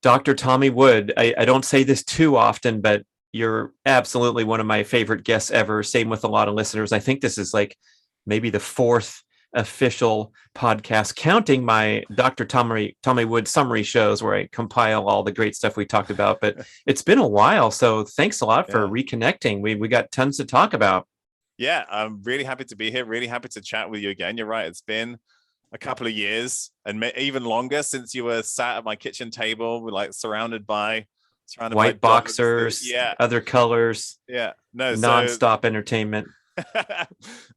Dr. Tommy Wood. I don't say this too often, but you're absolutely one of my favorite guests ever. Same with a lot of listeners. I think this is like maybe the fourth official podcast, counting my Dr. Tommy Wood summary shows where I compile all the great stuff we talked about. But it's been a while, so thanks a lot for Yeah. reconnecting. We got tons to talk about. Yeah, I'm really happy to be here. Really happy to chat with you again. You're right. It's been a couple of years and even longer since you were sat at my kitchen table, like surrounded by White dogs. boxers, Yeah, other colors, yeah. No, so nonstop entertainment.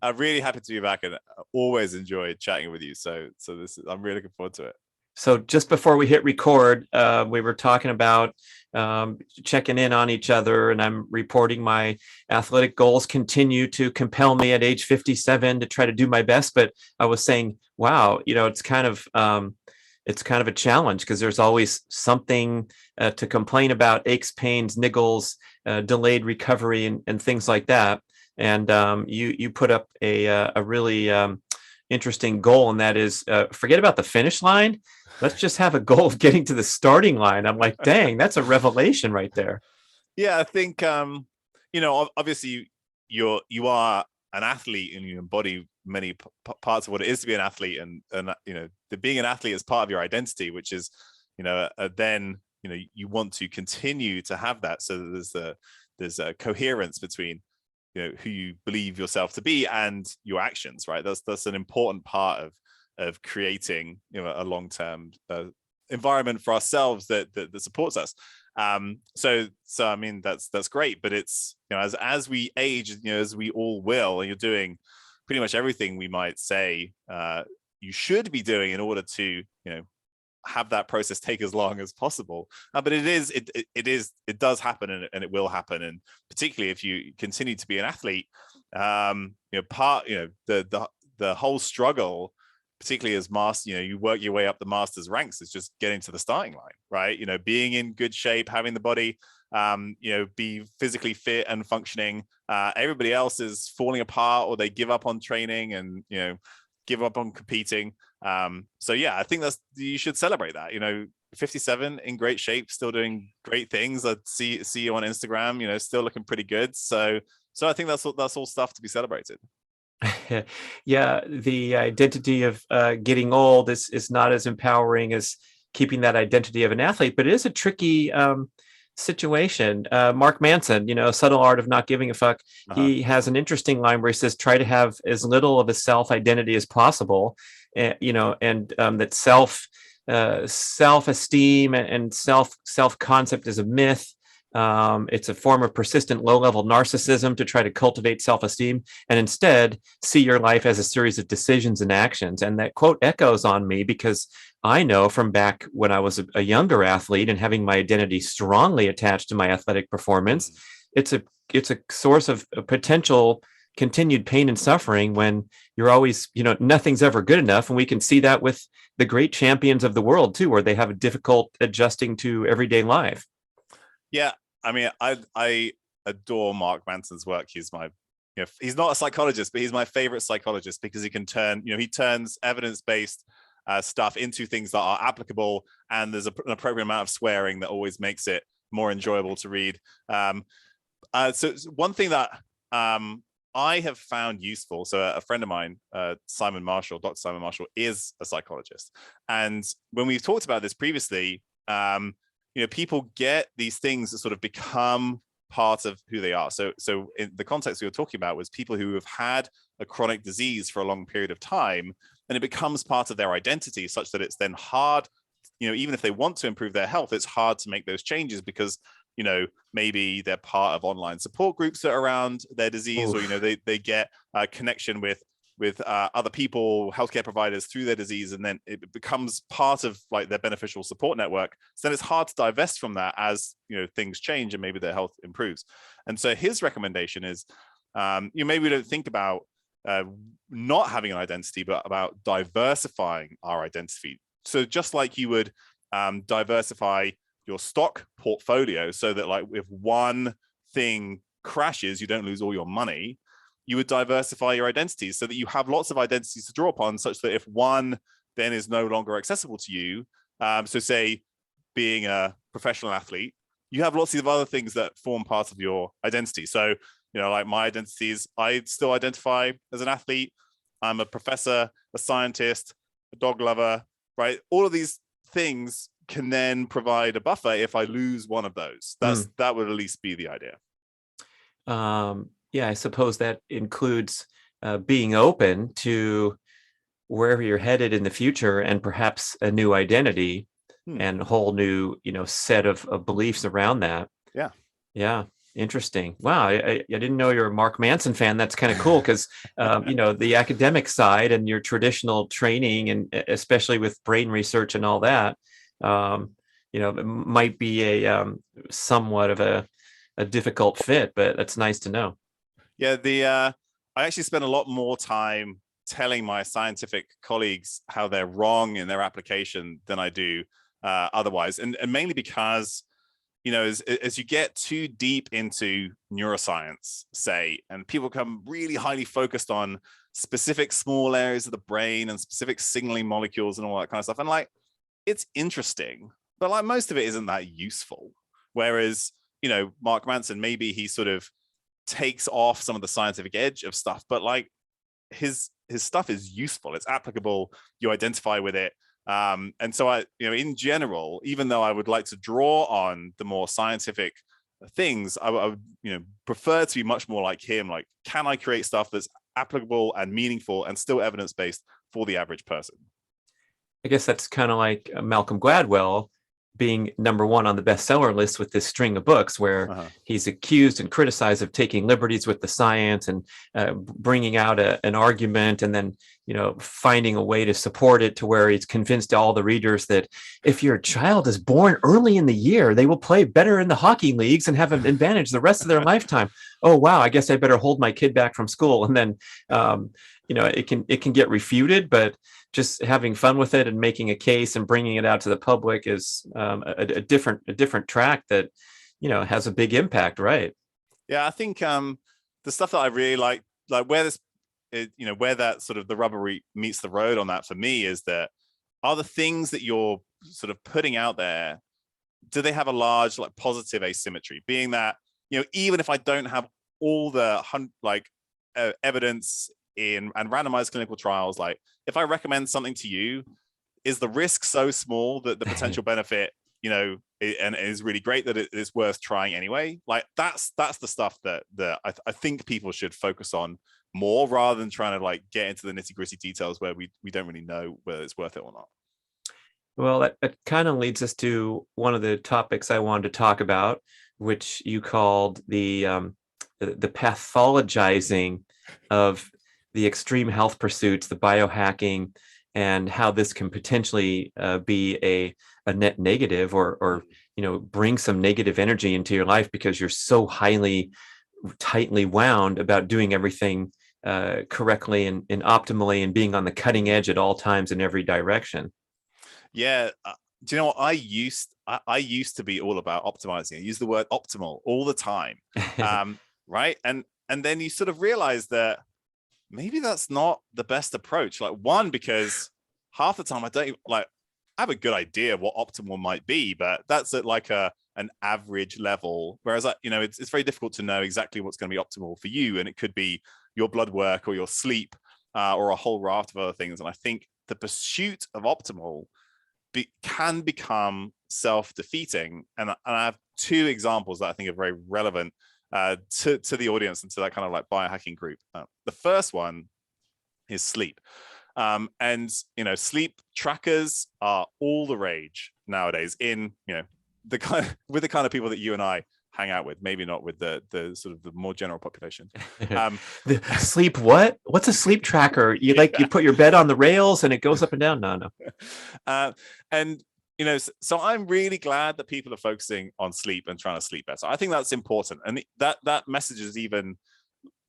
I'm really happy to be back and always enjoyed chatting with you. I'm really looking forward to it. So just before we hit record, we were talking about checking in on each other, and I'm reporting my athletic goals continue to compel me at age 57 to try to do my best. But I was saying, wow, it's kind of a challenge because there's always something to complain about: aches, pains, niggles, delayed recovery, and things like that. And you put up a really interesting goal, and that is forget about the finish line. Let's just have a goal of getting to the starting line. I'm like, dang, that's a revelation right there. Yeah, I think obviously you are an athlete and you embody many parts of what it is to be an athlete, and the being an athlete is part of your identity, which is then you want to continue to have that, so that there's a coherence between who you believe yourself to be and your actions, right? That's an important part of creating a long-term environment for ourselves that supports us. So I mean that's great, but it's as we age, as we all will, and you're doing pretty much everything we might say you should be doing in order to have that process take as long as possible. But it does happen, and it will happen, and particularly if you continue to be an athlete, the whole struggle, particularly as master, you work your way up the master's ranks, is just getting to the starting line, right? Being in good shape, having the body, be physically fit and functioning. Everybody else is falling apart, or they give up on training and give up on competing. So yeah, I think you should celebrate that. 57 in great shape, still doing great things. I see you on Instagram, still looking pretty good. So I think that's all stuff to be celebrated. Yeah, the identity of getting old is not as empowering as keeping that identity of an athlete, but it is a tricky situation. Mark Manson, Subtle Art of Not Giving a Fuck, he has an interesting line where he says, try to have as little of a self-identity as possible, and that self-esteem and self-concept is a myth. It's a form of persistent low-level narcissism to try to cultivate self-esteem and instead see your life as a series of decisions and actions. And that quote echoes on me because I know from back when I was a younger athlete and having my identity strongly attached to my athletic performance, it's a source of potential continued pain and suffering when you're always, nothing's ever good enough. And we can see that with the great champions of the world too, where they have a difficult adjusting to everyday life. Yeah, I mean, I adore Mark Manson's work. He's he's not a psychologist, but he's my favorite psychologist because he can he turns evidence-based stuff into things that are applicable, and there's an appropriate amount of swearing that always makes it more enjoyable to read. So one thing that I have found useful. So a friend of mine, Dr. Simon Marshall, is a psychologist, and when we've talked about this previously, people get these things that sort of become part of who they are. So in the context we were talking about was people who have had a chronic disease for a long period of time, and it becomes part of their identity such that it's then hard, even if they want to improve their health, it's hard to make those changes because, maybe they're part of online support groups that are around their disease. Oof. Or, they get a connection with other people, healthcare providers through their disease, and then it becomes part of like their beneficial support network. So then it's hard to divest from that as things change and maybe their health improves. And so his recommendation is, maybe we don't think about not having an identity, but about diversifying our identity. So just like you would diversify your stock portfolio so that like if one thing crashes, you don't lose all your money. You would diversify your identities so that you have lots of identities to draw upon, such that if one then is no longer accessible to you, so say being a professional athlete, you have lots of other things that form part of your identity. So, like my identity is, I still identify as an athlete. I'm a professor, a scientist, a dog lover, right? All of these things can then provide a buffer if I lose one of those. That would at least be the idea. Yeah, I suppose that includes being open to wherever you're headed in the future, and perhaps a new identity and a whole new, set of beliefs around that. Yeah. Yeah. Interesting. Wow. I didn't know you're a Mark Manson fan. That's kind of cool because, the academic side and your traditional training, and especially with brain research and all that, it might be a somewhat of a difficult fit, but that's nice to know. Yeah. I actually spend a lot more time telling my scientific colleagues how they're wrong in their application than I do otherwise. And mainly because, as you get too deep into neuroscience, say, and people become really highly focused on specific small areas of the brain and specific signaling molecules and all that kind of stuff. And like, it's interesting, but like most of it isn't that useful. Whereas, Mark Manson, maybe he sort of takes off some of the scientific edge of stuff, but like his stuff is useful, it's applicable, you identify with it. And so I, in general, even though I would like to draw on the more scientific things, I would, prefer to be much more like him. Like, can I create stuff that's applicable and meaningful and still evidence-based for the average person? I guess that's kind of like Malcolm Gladwell being #1 on the bestseller list with this string of books where he's accused and criticized of taking liberties with the science and bringing out an argument, and then finding a way to support it to where he's convinced all the readers that if your child is born early in the year, they will play better in the hockey leagues and have an advantage the rest of their lifetime. Oh wow, I guess I better hold my kid back from school. And then it can get refuted, but just having fun with it and making a case and bringing it out to the public is a different track that has a big impact, right? Yeah, I think the stuff that I really like where this where that sort of the rubber meets the road on that for me is that, are the things that you're sort of putting out there, do they have a large like positive asymmetry, being that even if I don't have all the evidence in and randomized clinical trials, like if I recommend something to you, is the risk so small that the potential benefit, and is really great that it is worth trying anyway? Like that's the stuff that I think people should focus on more, rather than trying to like get into the nitty-gritty details where we don't really know whether it's worth it or not. Well, that kind of leads us to one of the topics I wanted to talk about, which you called the pathologizing of the extreme health pursuits, the biohacking, and how this can potentially be a net negative, or bring some negative energy into your life because you're so tightly wound about doing everything correctly and optimally, and being on the cutting edge at all times in every direction. Yeah. Do you know what? I used to be all about optimizing. I use the word optimal all the time. Right. And then you sort of realize that maybe that's not the best approach. Like, one, because half the time I have a good idea of what optimal might be, but that's at like an average level. Whereas, it's very difficult to know exactly what's going to be optimal for you. And it could be your blood work or your sleep or a whole raft of other things. And I think the pursuit of optimal can become self-defeating. And I have two examples that I think are very relevant to the audience and to that kind of like biohacking group. The first one is sleep. And sleep trackers are all the rage nowadays in with the kind of people that you and I hang out with. Maybe not with the sort of the more general population. The sleep, what's a sleep tracker? You put your bed on the rails and it goes up and down? No. And so I'm really glad that people are focusing on sleep and trying to sleep better. I think that's important, and that message is even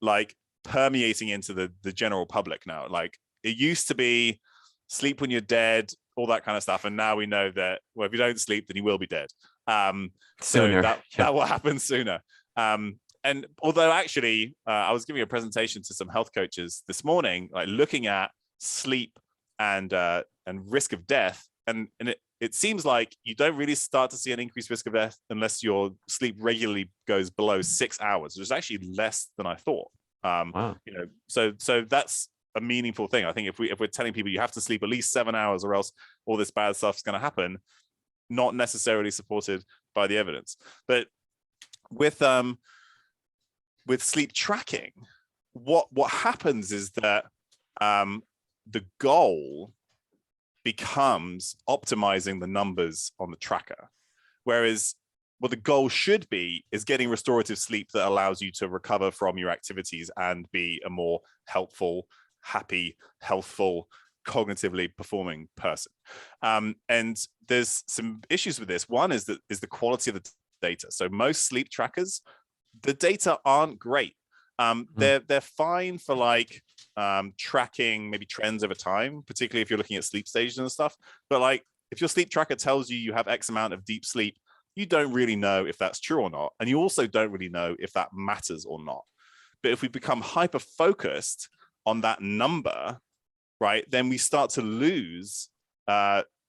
like permeating into the general public now. Like, it used to be sleep when you're dead, all that kind of stuff, and now we know that, well, if you don't sleep, then you will be dead. Sooner. So that will happen sooner. And although actually, I was giving a presentation to some health coaches this morning, like looking at sleep and risk of death it seems like you don't really start to see an increased risk of death unless your sleep regularly goes below 6 hours, which is actually less than I thought. Wow. So that's a meaningful thing. I think if we're telling people you have to sleep at least 7 hours or else all this bad stuff is going to happen, not necessarily supported by the evidence. But with sleep tracking, what happens is that the goal becomes optimizing the numbers on the tracker, whereas what the goal should be is getting restorative sleep that allows you to recover from your activities and be a more helpful, happy, healthful, cognitively performing person. And there's some issues with this. One is the quality of the data. So most sleep trackers, the data aren't great. They're fine for like tracking maybe trends over time, particularly if you're looking at sleep stages and stuff. But like if your sleep tracker tells you have X amount of deep sleep, you don't really know if that's true or not. And you also don't really know if that matters or not. But if we become hyper-focused on that number, right, then we start to lose,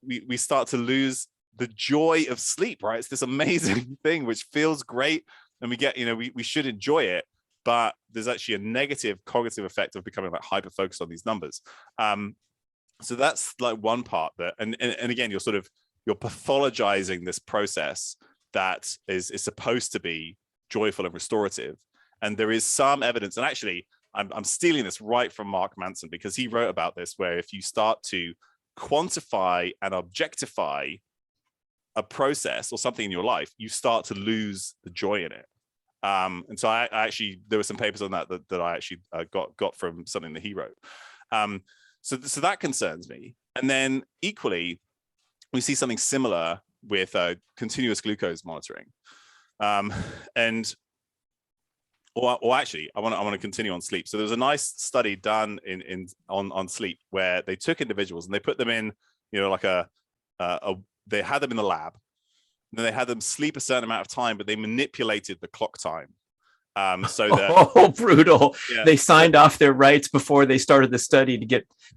we start to lose the joy of sleep, right? It's this amazing thing which feels great, and we get, we should enjoy it, but there's actually a negative cognitive effect of becoming like hyper-focused on these numbers. So that's like one part that, and again, you're pathologizing this process that is supposed to be joyful and restorative. And there is some evidence, and actually I'm stealing this right from Mark Manson, because he wrote about this, where if you start to quantify and objectify a process or something in your life, you start to lose the joy in it. And so I actually, there were some papers on that I actually got from something that he wrote. So that concerns me. And then equally, we see something similar with continuous glucose monitoring. Or actually, I want to continue on sleep. So there was a nice study done on sleep where they took individuals and they put them in, like they had them in the lab. Then they had them sleep a certain amount of time, but they manipulated the clock time. So that brutal. Yeah. They signed off their rights before they started the study to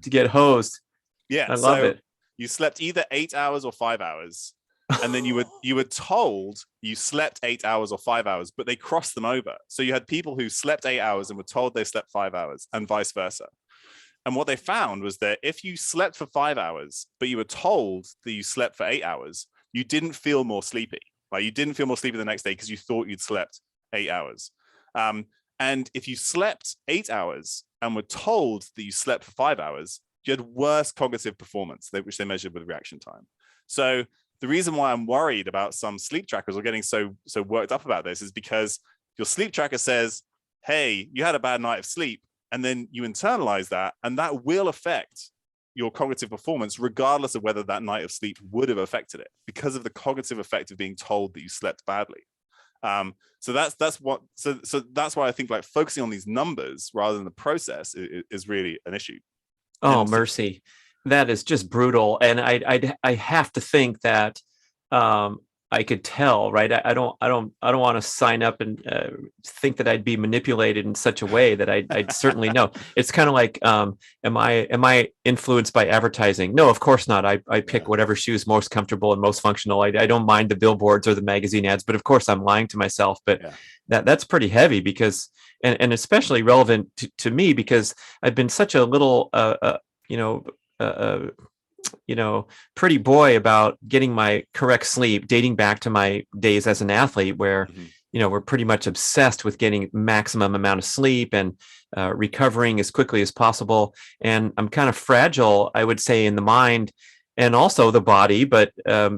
get hosed. Yeah, I love it. You slept either 8 hours or 5 hours, and then you were told you slept 8 hours or 5 hours, but they crossed them over. So you had people who slept 8 hours and were told they slept 5 hours, and vice versa. And what they found was that if you slept for 5 hours, but you were told that you slept for 8 hours, you didn't feel more sleepy. Like you didn't feel more sleepy the next day because you thought you'd slept 8 hours. And if you slept 8 hours and were told that you slept for 5 hours, you had worse cognitive performance, which they measured with reaction time. So the reason why I'm worried about some sleep trackers or getting so worked up about this is because your sleep tracker says, hey, you had a bad night of sleep, and then you internalize that, and that will affect your cognitive performance regardless of whether that night of sleep would have affected it, because of the cognitive effect of being told that you slept badly. So that's why I think like focusing on these numbers rather than the process is really an issue. Oh, mercy. That is just brutal. And I have to think that I could tell, right? I don't want to sign up and think that I'd be manipulated in such a way that I'd certainly know. It's kind of like, am I influenced by advertising? No, of course not. I pick whatever shoe's most comfortable and most functional. I don't mind the billboards or the magazine ads, but of course I'm lying to myself. But that's pretty heavy, because and especially relevant to me, because I've been such a little pretty boy about getting my correct sleep, dating back to my days as an athlete, where we're pretty much obsessed with getting maximum amount of sleep and recovering as quickly as possible. And I'm kind of fragile, I would say, in the mind and also the body, but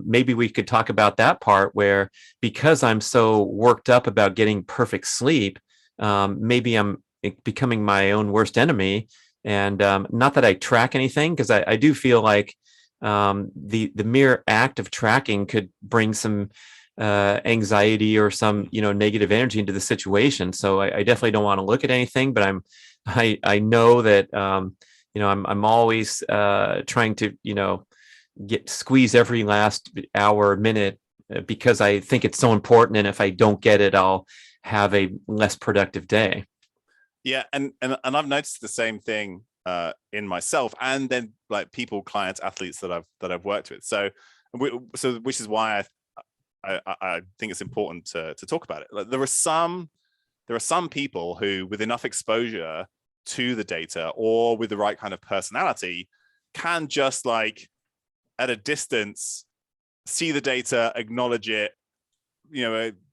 maybe we could talk about that part, where because I'm so worked up about getting perfect sleep, maybe I'm becoming my own worst enemy. And not that I track anything, because I do feel like the mere act of tracking could bring some anxiety or some negative energy into the situation. So I definitely don't want to look at anything, but I know that I'm always trying to squeeze every last hour or minute, because I think it's so important, and if I don't get it, I'll have a less productive day. Yeah, and I've noticed the same thing in myself, and then like people, clients, athletes that I've worked with. So which is why I think it's important to talk about it. Like, there are some people who, with enough exposure to the data or with the right kind of personality, can just like at a distance see the data, acknowledge it,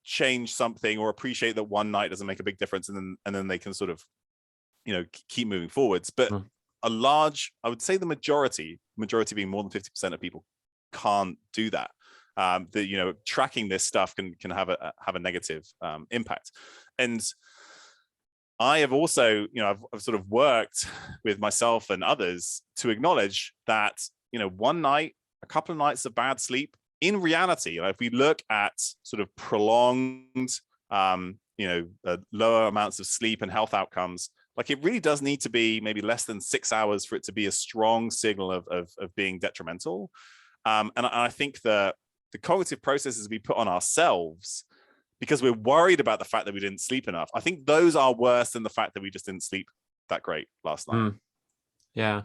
change something, or appreciate that one night doesn't make a big difference, and then they can sort of keep moving forwards. But a large, I would say the majority being more than 50% of people, can't do that. Tracking this stuff can have a negative impact. And I have also, I've sort of worked with myself and others to acknowledge that, one night, a couple of nights of bad sleep, in reality, if we look at sort of prolonged, lower amounts of sleep and health outcomes, like it really does need to be maybe less than 6 hours for it to be a strong signal of being detrimental. And I think that the cognitive processes we put on ourselves because we're worried about the fact that we didn't sleep enough, I think those are worse than the fact that we just didn't sleep that great last night. Yeah.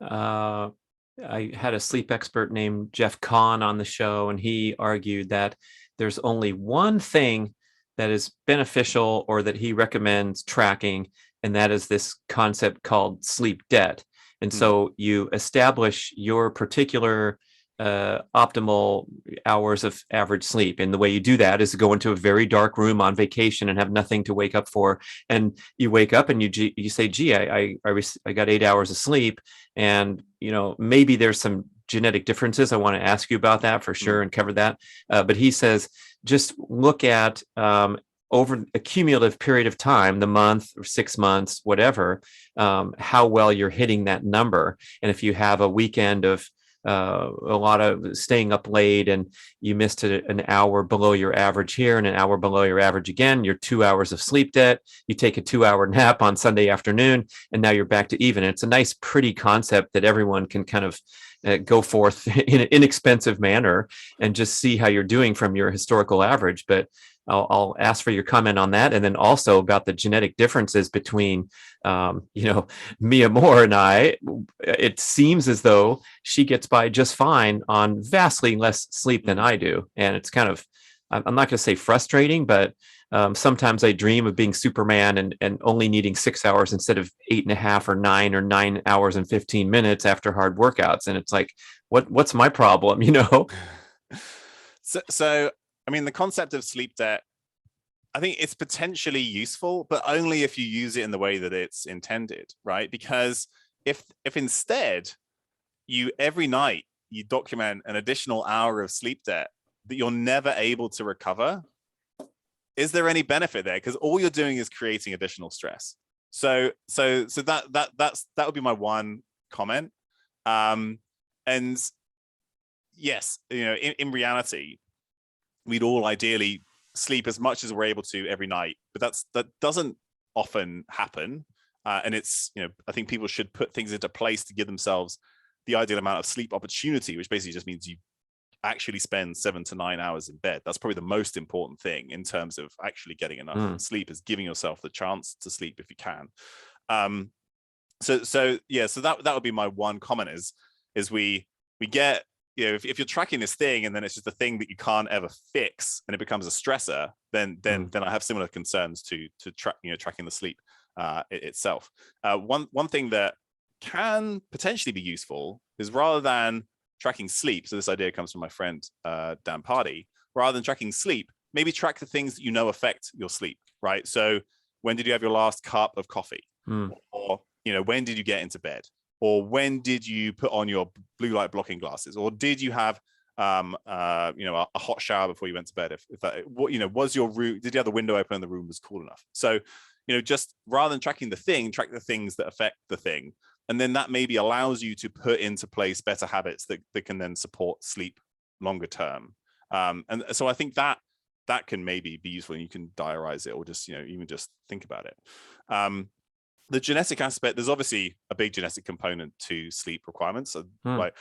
I had a sleep expert named Jeff Kahn on the show, and he argued that there's only one thing that is beneficial or that he recommends tracking, and that is this concept called sleep debt. And so you establish your particular optimal hours of average sleep. And the way you do that is to go into a very dark room on vacation and have nothing to wake up for. And you wake up and you say, gee, I got 8 hours of sleep. And, maybe there's some genetic differences. I want to ask you about that for sure and cover that. But he says, just look at over a cumulative period of time, the month or 6 months, whatever, how well you're hitting that number. And if you have a weekend of a lot of staying up late and you missed an hour below your average here and an hour below your average again, you're 2 hours of sleep debt. You take a 2-hour nap on Sunday afternoon, and now you're back to even. And it's a nice, pretty concept that everyone can kind of go forth in an inexpensive manner and just see how you're doing from your historical average. But I'll ask for your comment on that. And then also about the genetic differences between, Mia Moore and I. It seems as though she gets by just fine on vastly less sleep than I do. And it's kind of, I'm not going to say frustrating, but sometimes I dream of being Superman and only needing 6 hours instead of 8.5 or 9 or 9 hours and 15 minutes after hard workouts. And it's like, what's my problem? So I mean, the concept of sleep debt, I think it's potentially useful, but only if you use it in the way that it's intended, right? Because if instead every night you document an additional hour of sleep debt that you're never able to recover, is there any benefit there? Because all you're doing is creating additional stress. So that would be my one comment. And yes, in reality, we'd all ideally sleep as much as we're able to every night, but that doesn't often happen. And it's, I think people should put things into place to give themselves the ideal amount of sleep opportunity, which basically just means you actually spend 7 to 9 hours in bed. That's probably the most important thing in terms of actually getting enough sleep, is giving yourself the chance to sleep if you can. So that would be my one comment is we get, if you're tracking this thing and then it's just a thing that you can't ever fix and it becomes a stressor, then I have similar concerns to tracking the sleep itself. One thing that can potentially be useful is, rather than tracking sleep, so this idea comes from my friend Dan Pardy, rather than tracking sleep, maybe track the things that affect your sleep, right? So when did you have your last cup of coffee? Or when did you get into bed? Or when did you put on your blue light blocking glasses? Or did you have a hot shower before you went to bed? If that, was your room, did you have the window open and the room was cool enough? So just rather than tracking the thing, track the things that affect the thing. And then that maybe allows you to put into place better habits that can then support sleep longer term. And so I think that can maybe be useful, and you can diarize it or just, even just think about it. The genetic aspect, there's obviously a big genetic component to sleep requirements. So like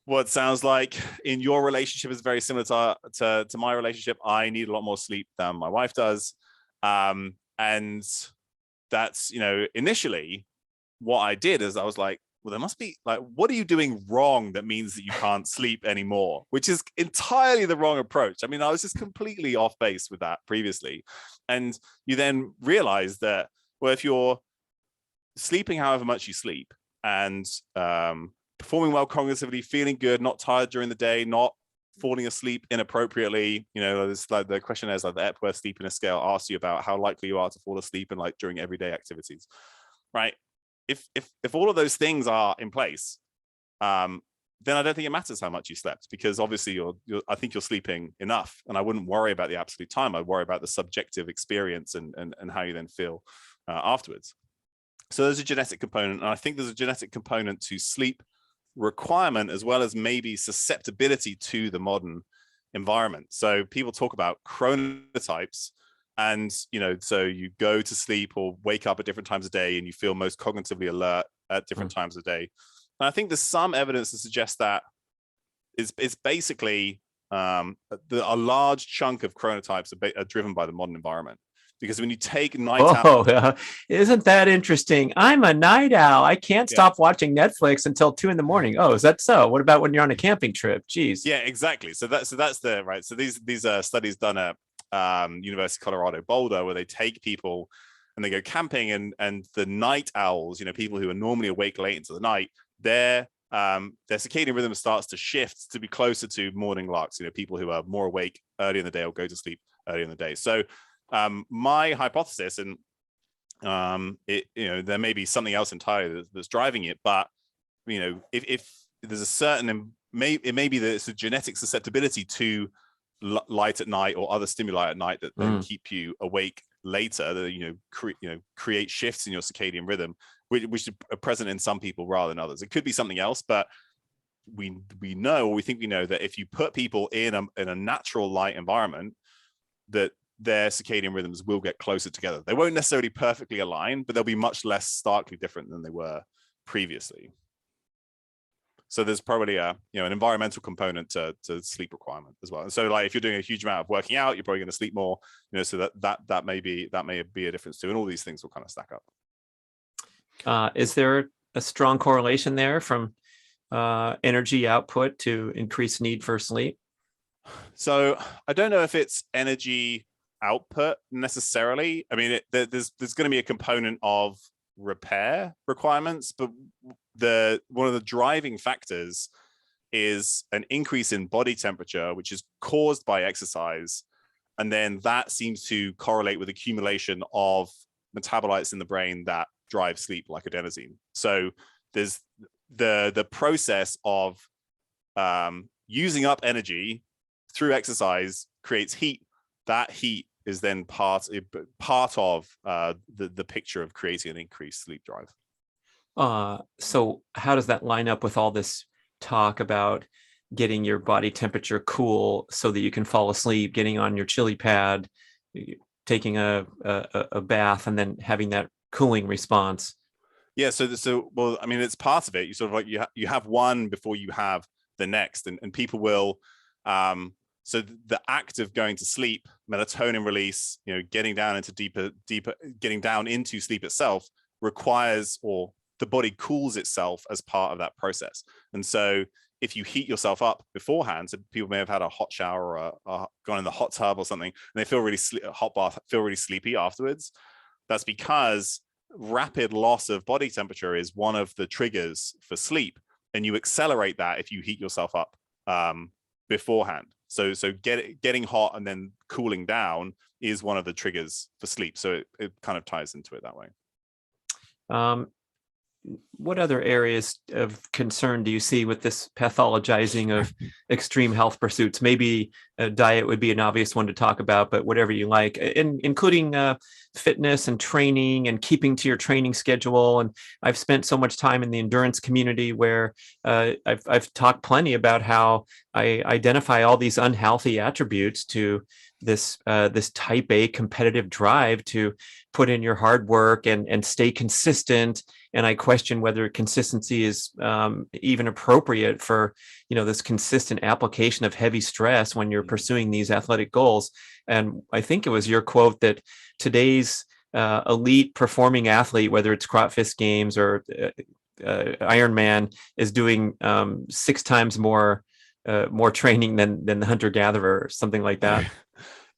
what sounds like in your relationship is very similar to my relationship. I need a lot more sleep than my wife does. And that's, initially what I did is I was like, well, there must be like, what are you doing wrong that means that you can't sleep anymore? Which is entirely the wrong approach. I mean, I was just completely off base with that previously. And you then realize that, well, if you're sleeping however much you sleep and performing well cognitively, feeling good, not tired during the day, not falling asleep inappropriately, there's like the questionnaires like the Epworth Sleepiness Scale asks you about how likely you are to fall asleep and like during everyday activities, right? If all of those things are in place, then I don't think it matters how much you slept, because obviously I think you're sleeping enough, and I wouldn't worry about the absolute time. I'd worry about the subjective experience and how you then feel afterwards. So there's a genetic component, and I think there's a genetic component to sleep requirement as well as maybe susceptibility to the modern environment. So people talk about chronotypes, and so you go to sleep or wake up at different times of day and you feel most cognitively alert at different times of day. And I think there's some evidence to suggest that it's basically a large chunk of chronotypes are driven by the modern environment. Because when you take night owl, isn't that interesting? I'm a night owl. I can't stop watching Netflix until 2 a.m. Oh, is that so? What about when you're on a camping trip? Geez. Yeah, exactly. So that's the right. So these are studies done at University of Colorado Boulder, where they take people and they go camping, and the night owls, people who are normally awake late into the night, their circadian rhythm starts to shift to be closer to morning larks. People who are more awake early in the day will go to sleep early in the day. So my hypothesis, and there may be something else entirely that's driving it, but if there's a certain, it may be that it's a genetic susceptibility to light at night or other stimuli at night that then keep you awake later, that create shifts in your circadian rhythm, which are present in some people rather than others. It could be something else, but we know, or we think we know, that if you put people in a natural light environment, that their circadian rhythms will get closer together. They won't necessarily perfectly align, but they'll be much less starkly different than they were previously. So there's probably an environmental component to sleep requirement as well. And so like if you're doing a huge amount of working out, you're probably going to sleep more, so that may be a difference too. And all these things will kind of stack up. Is there a strong correlation there from energy output to increased need for sleep? So I don't know if it's energy output necessarily. I mean, there's going to be a component of repair requirements, but one of the driving factors is an increase in body temperature, which is caused by exercise, and then that seems to correlate with accumulation of metabolites in the brain that drive sleep, like adenosine. So there's the process of using up energy through exercise creates heat. That heat is then part of the picture of creating an increased sleep drive. So how does that line up with all this talk about getting your body temperature cool so that you can fall asleep, getting on your chili pad, taking a bath, and then having that cooling response? Yeah, so well, I mean, it's part of it. You sort of like you have one before you have the next, and people will so the act of going to sleep, melatonin release, getting down into deeper, getting down into sleep itself requires, or the body cools itself as part of that process. And so if you heat yourself up beforehand, so people may have had a hot shower or gone in the hot tub or something, and they feel really hot bath, feel really sleepy afterwards. That's because rapid loss of body temperature is one of the triggers for sleep, and you accelerate that if you heat yourself up beforehand. So getting hot and then cooling down is one of the triggers for sleep. So it kind of ties into it that way. What other areas of concern do you see with this pathologizing of extreme health pursuits? Maybe a diet would be an obvious one to talk about, but whatever you like, including fitness and training and keeping to your training schedule. And I've spent so much time in the endurance community where I've talked plenty about how I identify all these unhealthy attributes to this type A competitive drive to put in your hard work and stay consistent. And I question whether consistency is even appropriate for, this consistent application of heavy stress when you're pursuing these athletic goals. And I think it was your quote that today's elite performing athlete, whether it's CrossFit Games or Iron Man is doing 6 times more training than the hunter gatherer or something like that.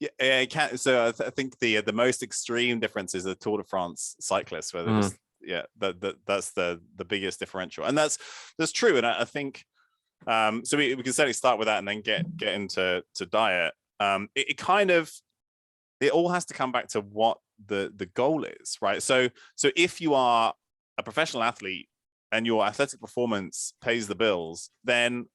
Yeah, it can. So I think the most extreme difference is the Tour de France cyclists, where they're just that's the biggest differential, and that's true. And I think so we can certainly start with that and then get into diet. It all has to come back to what the goal is, right? So if you are a professional athlete and your athletic performance pays the bills, then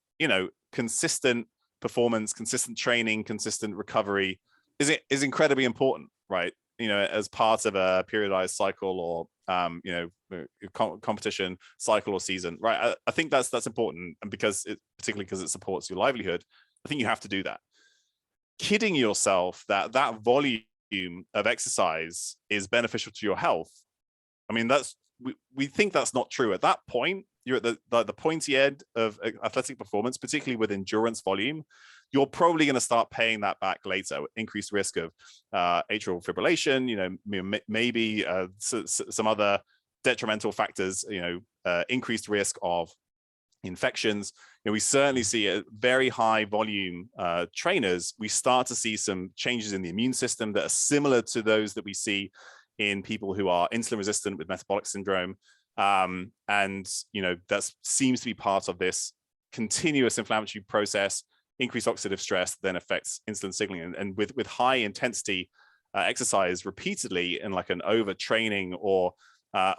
consistent performance, consistent training, consistent recovery is incredibly important, right? As part of a periodized cycle or competition cycle or season, right? I think that's important, and particularly because it supports your livelihood, I think you have to do that. Kidding yourself that volume of exercise is beneficial to your health, I mean, we think that's not true. At that point, you're at the pointy end of athletic performance, particularly with endurance volume. You're probably going to start paying that back later. Increased risk of atrial fibrillation, maybe some other detrimental factors, increased risk of infections. We certainly see a very high volume trainers. We start to see some changes in the immune system that are similar to those that we see in people who are insulin resistant with metabolic syndrome. And that seems to be part of this continuous inflammatory process. Increased oxidative stress then affects insulin signaling, and with high intensity exercise repeatedly in like an overtraining or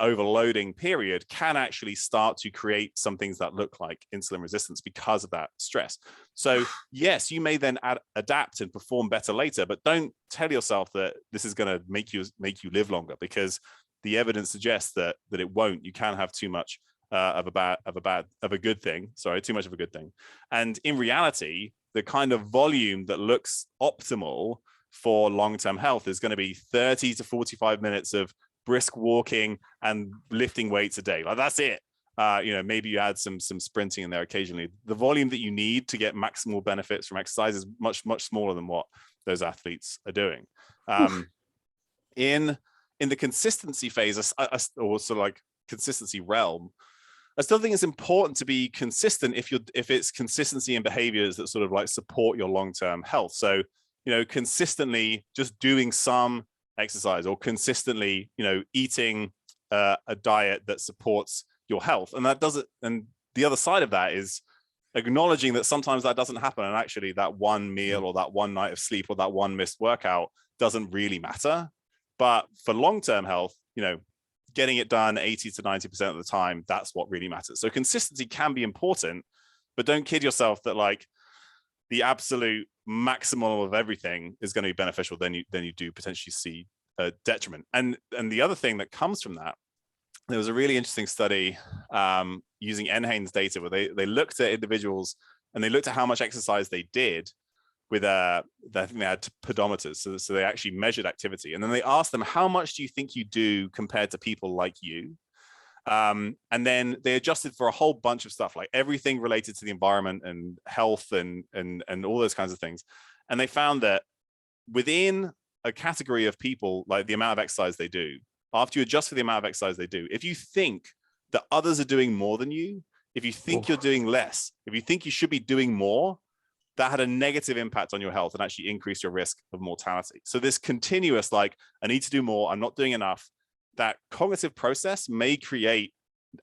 overloading period can actually start to create some things that look like insulin resistance because of that stress. So yes, you may then adapt and perform better later, but don't tell yourself that this is going to make you live longer, because the evidence suggests that it won't. You can have too much of a good thing. Sorry, too much of a good thing. And in reality, the kind of volume that looks optimal for long-term health is going to be 30 to 45 minutes of brisk walking and lifting weights a day. Like, that's it. Maybe you add some sprinting in there occasionally. The volume that you need to get maximal benefits from exercise is much, much smaller than what those athletes are doing. In the consistency phase, or sort of like consistency realm, I still think it's important to be consistent if it's consistency in behaviors that sort of like support your long-term health. So, consistently just doing some exercise, or consistently, eating a diet that supports your health. And that doesn't, and the other side of that is acknowledging that sometimes that doesn't happen. And actually that one meal or that one night of sleep or that one missed workout doesn't really matter. But for long-term health, getting it done 80 to 90% of the time, that's what really matters. So consistency can be important, but don't kid yourself that like the absolute maximum of everything is going to be beneficial. Then you do potentially see a detriment. And the other thing that comes from that, there was a really interesting study using NHANES data where they looked at individuals and they looked at how much exercise they did with I think they had pedometers. So they actually measured activity. And then they asked them, how much do you think you do compared to people like you? And then they adjusted for a whole bunch of stuff, like everything related to the environment and health and all those kinds of things. And they found that within a category of people, like the amount of exercise they do, after you adjust for the amount of exercise they do, if you think that others are doing more than you, if you think you're doing less, if you think you should be doing more, that had a negative impact on your health and actually increased your risk of mortality. So this continuous, like, I need to do more, I'm not doing enough, that cognitive process may create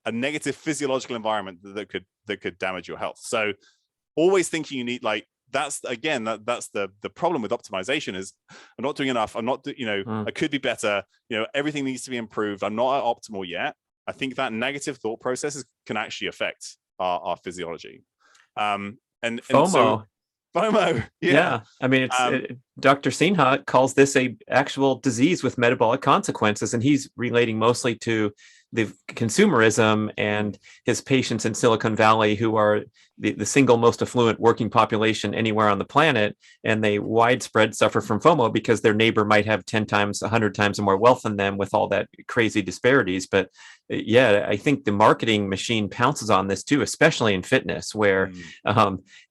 a negative physiological environment that could damage your health. So always thinking you need, like, that's the problem with optimization is I'm not doing enough. I'm not, I could be better. Everything needs to be improved. I'm not at optimal yet. I think that negative thought processes can actually affect our physiology. And FOMO. So, FOMO. Yeah. I mean, Dr. Sinha calls this a actual disease with metabolic consequences, and he's relating mostly to the consumerism and his patients in Silicon Valley, who are the single most affluent working population anywhere on the planet, and they widespread suffer from FOMO because their neighbor might have 10 times, 100 times more wealth than them with all that crazy disparities. But yeah, I think the marketing machine pounces on this too, especially in fitness, where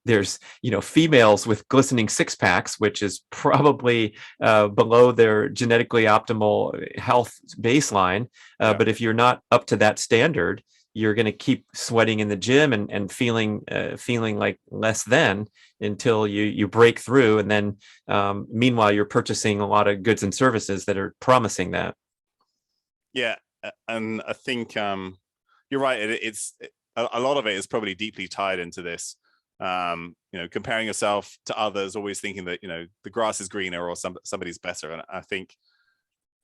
there's, females with glistening six packs, which is probably below their genetically optimal health baseline. But if you're not up to that standard, you're going to keep sweating in the gym and feeling like less than until you break through. And then meanwhile, you're purchasing a lot of goods and services that are promising that. Yeah. And I think you're right. It's a lot of it is probably deeply tied into this. Comparing yourself to others, always thinking that, the grass is greener or somebody's better. And I think,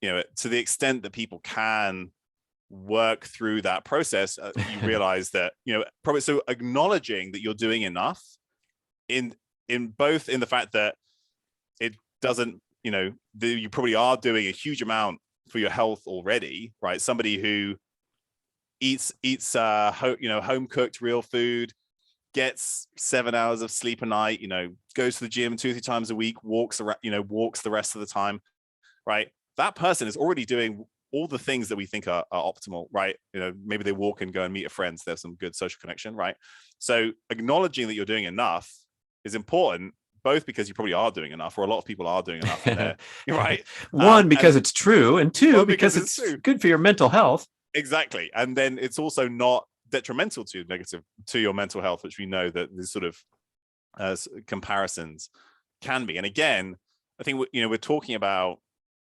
to the extent that people can work through that process, you realize that, probably, so acknowledging that you're doing enough in both in the fact that it doesn't, you probably are doing a huge amount for your health already, right? Somebody who eats home cooked real food, gets 7 hours of sleep a night, goes to the gym 2 or 3 times a week, walks the rest of the time, right? That person is already doing all the things that we think are optimal, right? Maybe they walk and go and meet a friend, so there's some good social connection, right? So acknowledging that you're doing enough is important, both because you probably are doing enough, or a lot of people are doing enough in there, right? One, because it's true, and two, because it's true. Good for your mental health. Exactly. And then it's also not detrimental to your mental health, which we know that these sort of comparisons can be. And again, I think we're talking about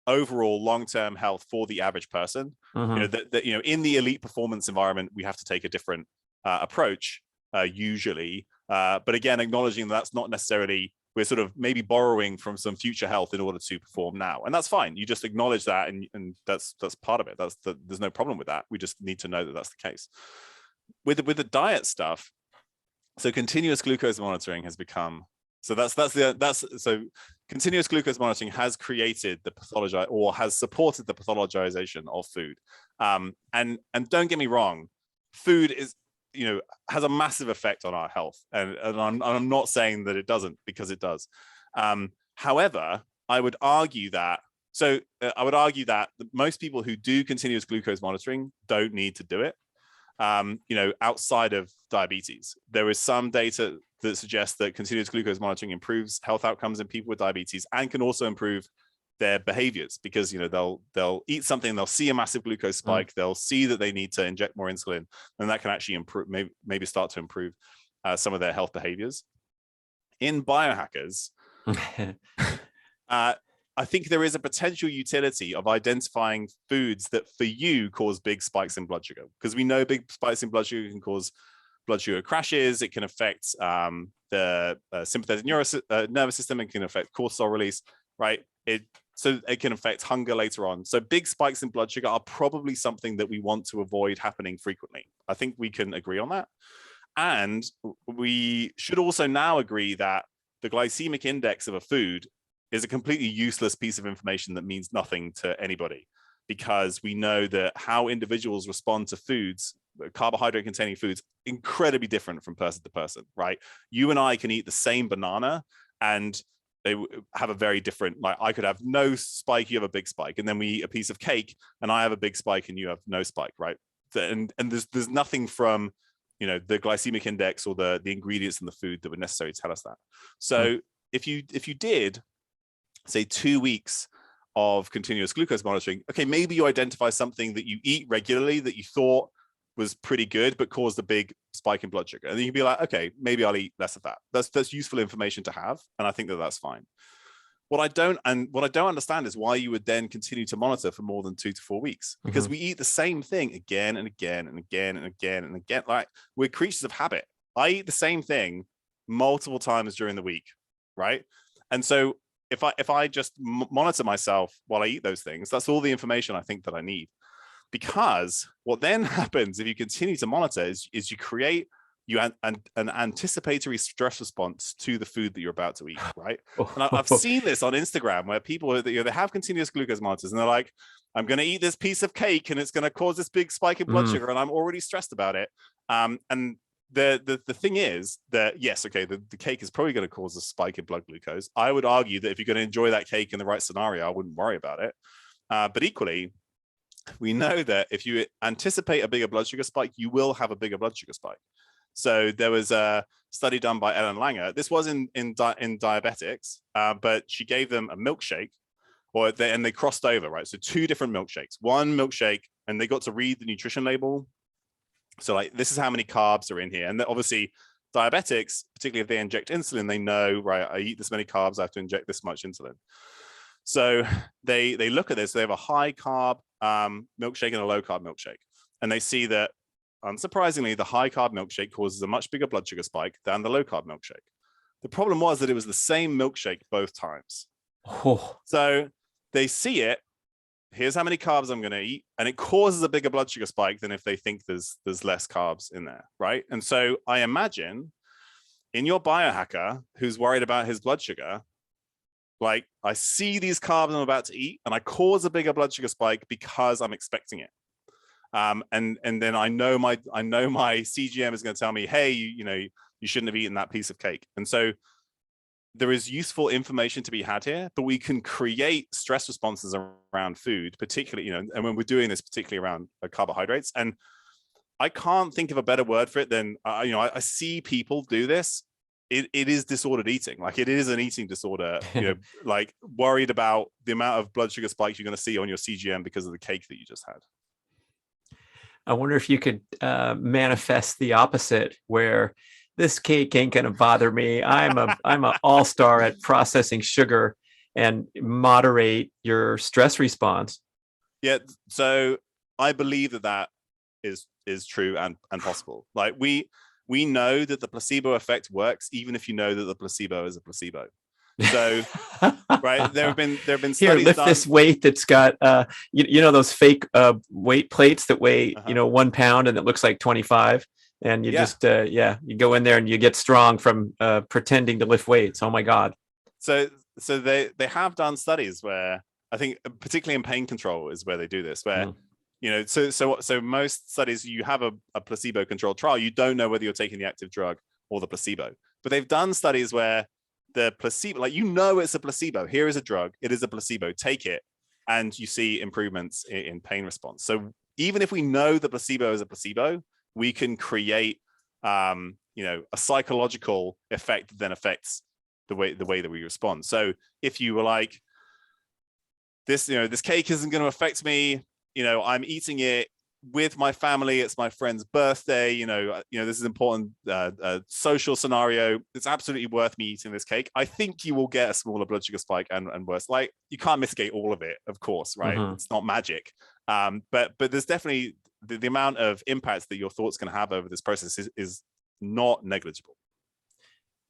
overall long-term health for the average person. That in the elite performance environment, we have to take a different approach usually, but again, acknowledging that's not necessarily, we're sort of maybe borrowing from some future health in order to perform now, and that's fine. You just acknowledge that, and that's part of it. There's no problem with that. We just need to know that that's the case. With the diet stuff, so continuous glucose monitoring has become, so continuous glucose monitoring has created has supported the pathologization of food. And don't get me wrong, food is, has a massive effect on our health, and I'm not saying that it doesn't, because it does. However, I would argue that most people who do continuous glucose monitoring don't need to do it. Outside of diabetes, there is some data that suggests that continuous glucose monitoring improves health outcomes in people with diabetes, and can also improve their behaviors, because they'll eat something, they'll see a massive glucose spike, they'll see that they need to inject more insulin, and that can actually improve, maybe start to improve some of their health behaviors. In biohackers, I think there is a potential utility of identifying foods that for you cause big spikes in blood sugar, because we know big spikes in blood sugar can cause blood sugar crashes. It can affect the sympathetic nervous system. It can affect cortisol release, right? So it can affect hunger later on. So big spikes in blood sugar are probably something that we want to avoid happening frequently. I think we can agree on that. And we should also now agree that the glycemic index of a food is a completely useless piece of information that means nothing to anybody, because we know that how individuals respond to foods, carbohydrate containing foods, incredibly different from person to person, right? You and I can eat the same banana and they have a very different, like I could have no spike, you have a big spike, and then we eat a piece of cake and I have a big spike and you have no spike, right? And there's nothing from the glycemic index or the ingredients in the food that would necessarily tell us that. So if you did say 2 weeks of continuous glucose monitoring, okay, maybe you identify something that you eat regularly that you thought was pretty good but caused a big spike in blood sugar, and then you'd be like, okay, maybe I'll eat less of that. That's useful information to have, and I think that that's fine. What I don't understand is why you would then continue to monitor for more than 2 to 4 weeks, because we eat the same thing again and again and again and again and again. Like, we're creatures of habit. I eat the same thing multiple times during the week, right? And so if I just monitor myself while I eat those things, that's all the information I think that I need. Because what then happens if you continue to monitor is you create an anticipatory stress response to the food that you're about to eat, right? And I've seen this on Instagram where people, they have continuous glucose monitors and they're like, I'm going to eat this piece of cake and it's going to cause this big spike in blood sugar and I'm already stressed about it. And the thing is that, yes, okay, the cake is probably going to cause a spike in blood glucose. I would argue that if you're going to enjoy that cake in the right scenario, I wouldn't worry about it. But equally, we know that if you anticipate a bigger blood sugar spike, you will have a bigger blood sugar spike. So there was a study done by Ellen Langer. This was in diabetics, but she gave them a milkshake, and they crossed over, right? So 2 different milkshakes. One milkshake, and they got to read the nutrition label So like, this is how many carbs are in here. And obviously diabetics, particularly if they inject insulin, they know, right, I eat this many carbs, I have to inject this much insulin. So they look at this, they have a high carb milkshake and a low carb milkshake. And they see that, unsurprisingly, the high carb milkshake causes a much bigger blood sugar spike than the low carb milkshake. The problem was that it was the same milkshake both times. Oh. So they see it, here's how many carbs I'm going to eat, and it causes a bigger blood sugar spike than if they think there's less carbs in there, right? And so I imagine in your biohacker who's worried about his blood sugar, like, I see these carbs I'm about to eat and I cause a bigger blood sugar spike because I'm expecting it. And then I know my CGM is going to tell me, hey, you shouldn't have eaten that piece of cake. And so there is useful information to be had here, but we can create stress responses around food, particularly, and when we're doing this, particularly around carbohydrates. And I can't think of a better word for it than, I see people do this. It is disordered eating. Like, it is an eating disorder, like worried about the amount of blood sugar spikes you're going to see on your CGM because of the cake that you just had. I wonder if you could manifest the opposite, where this cake ain't going to bother me. I'm an all-star at processing sugar, and moderate your stress response. Yeah. So I believe that is true and possible. Like, we know that the placebo effect works, even if you know that the placebo is a placebo. So, right, there have been studies. Here, lift done. this weight that's got those fake weight plates that weigh 1 pound and it looks like 25, and you just you go in there and you get strong from pretending to lift weights. Oh my God. So they have done studies where, I think particularly in pain control is where they do this, where so most studies, you have a placebo controlled trial, you don't know whether you're taking the active drug or the placebo. But they've done studies where the placebo, like, it's a placebo. Here is a drug, it is a placebo, take it, and you see improvements in pain response. So even if we know the placebo is a placebo, we can create a psychological effect that then affects the way that we respond. So if you were like, this cake isn't going to affect me, I'm eating it with my family, it's my friend's birthday, this is important social scenario, it's absolutely worth me eating this cake, I think you will get a smaller blood sugar spike and worse. Like, you can't mitigate all of it, of course, right? It's not magic, but there's definitely the amount of impact that your thoughts can have over this process is not negligible.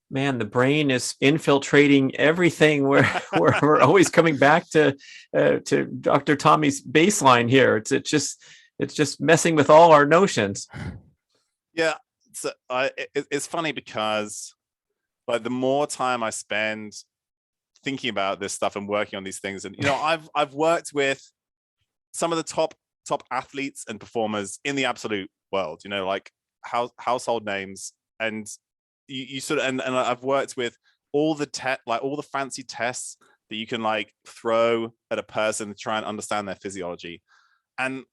Man, the brain is infiltrating everything. We're always coming back to Dr. Tommy's baseline here. It's just messing with all our notions. Yeah, so it's funny because, like, the more time I spend thinking about this stuff and working on these things, and I've worked with some of the top athletes and performers in the absolute world, like household names, and you sort of, and I've worked with all the all the fancy tests that you can like throw at a person to try and understand their physiology, and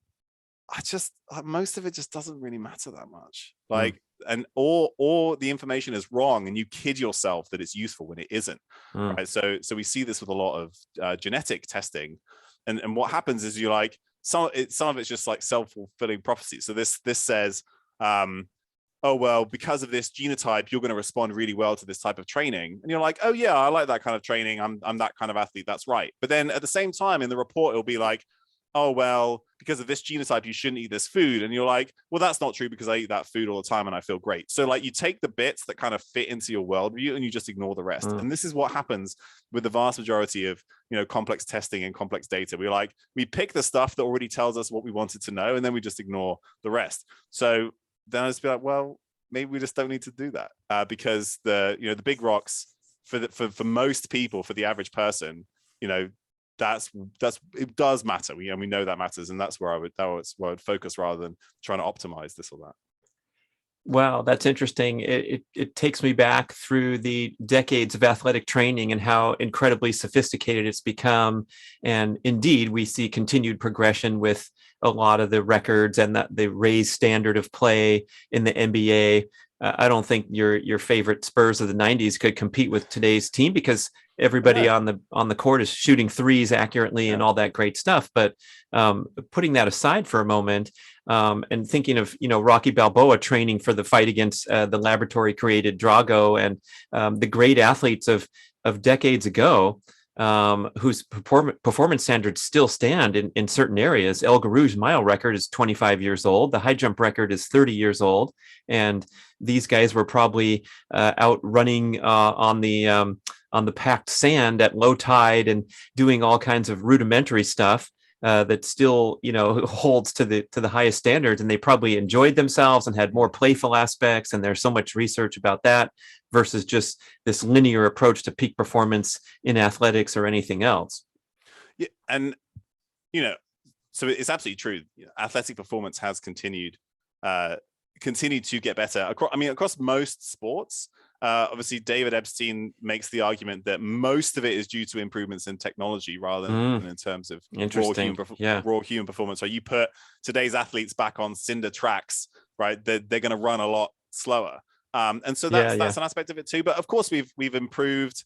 most of it just doesn't really matter that much. Like, and or the information is wrong and you kid yourself that it's useful when it isn't. Right. So we see this with a lot of genetic testing, and what happens is you like some of it's just like self-fulfilling prophecy. So this says, oh, well, because of this genotype, you're going to respond really well to this type of training. And you're like, oh yeah, I like that kind of training. I'm that kind of athlete. That's right. But then at the same time in the report, it'll be like, oh, well, because of this genotype, you shouldn't eat this food. And you're like, well, that's not true because I eat that food all the time and I feel great. So like, you take the bits that kind of fit into your worldview and you just ignore the rest. And this is what happens with the vast majority of, complex testing and complex data. We pick the stuff that already tells us what we wanted to know, and then we just ignore the rest. So then I just be like, well, maybe we just don't need to do that, because the big rocks for most people, for the average person, that's it does matter. We know that matters, and that's where I would focus rather than trying to optimize this or that. Wow, that's interesting. It takes me back through the decades of athletic training and how incredibly sophisticated it's become. And indeed, we see continued progression with a lot of the records and the raised standard of play in the NBA. I don't think your favorite Spurs of the 90s could compete with today's team, because everybody on the court is shooting threes accurately and all that great stuff. But putting that aside for a moment, and thinking of, Rocky Balboa training for the fight against the laboratory created Drago, and the great athletes of decades ago, whose performance standards still stand in certain areas. El Garouge's mile record is 25 years old. The high jump record is 30 years old. And these guys were probably out running on the packed sand at low tide and doing all kinds of rudimentary stuff that still, holds to the highest standards. And they probably enjoyed themselves and had more playful aspects. And there's so much research about that versus just this linear approach to peak performance in athletics or anything else. Yeah, and so it's absolutely true. Athletic performance has continued to get better across most sports. Obviously, David Epstein makes the argument that most of it is due to improvements in technology rather than in terms of raw human performance. So you put today's athletes back on cinder tracks, right? They're going to run a lot slower. And so that's an aspect of it too. But of course, we've improved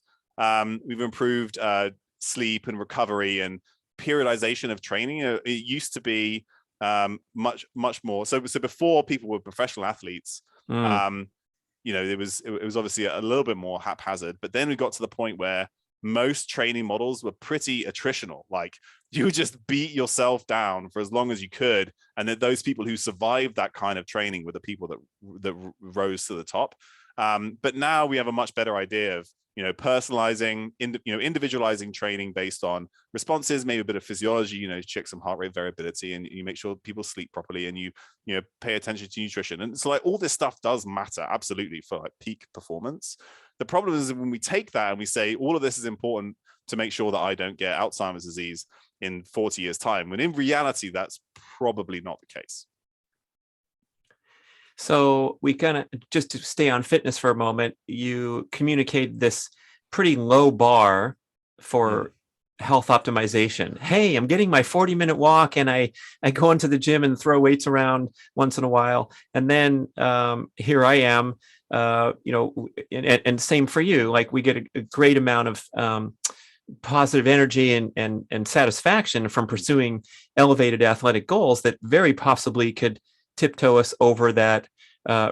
sleep and recovery and periodization of training. It used to be much more. So before people were professional athletes, it was obviously a little bit more haphazard. But then we got to the point where most training models were pretty attritional. Like you just beat yourself down for as long as you could, and that those people who survived that kind of training were the people that rose to the top. But now we have a much better idea of personalizing, individualizing training based on responses, maybe a bit of physiology, check some heart rate variability, and you make sure people sleep properly, and you pay attention to nutrition. And so like all this stuff does matter absolutely for like peak performance. The problem is when we take that and we say all of this is important to make sure that I don't get Alzheimer's disease in 40 years time, when in reality that's probably not the case. So we kind of, just to stay on fitness for a moment, you communicate this pretty low bar for health optimization. Hey, I'm getting my 40-minute walk and I go into the gym and throw weights around once in a while. And then here I am, and same for you, like we get a great amount of positive energy and satisfaction from pursuing elevated athletic goals that very possibly could tiptoe us over that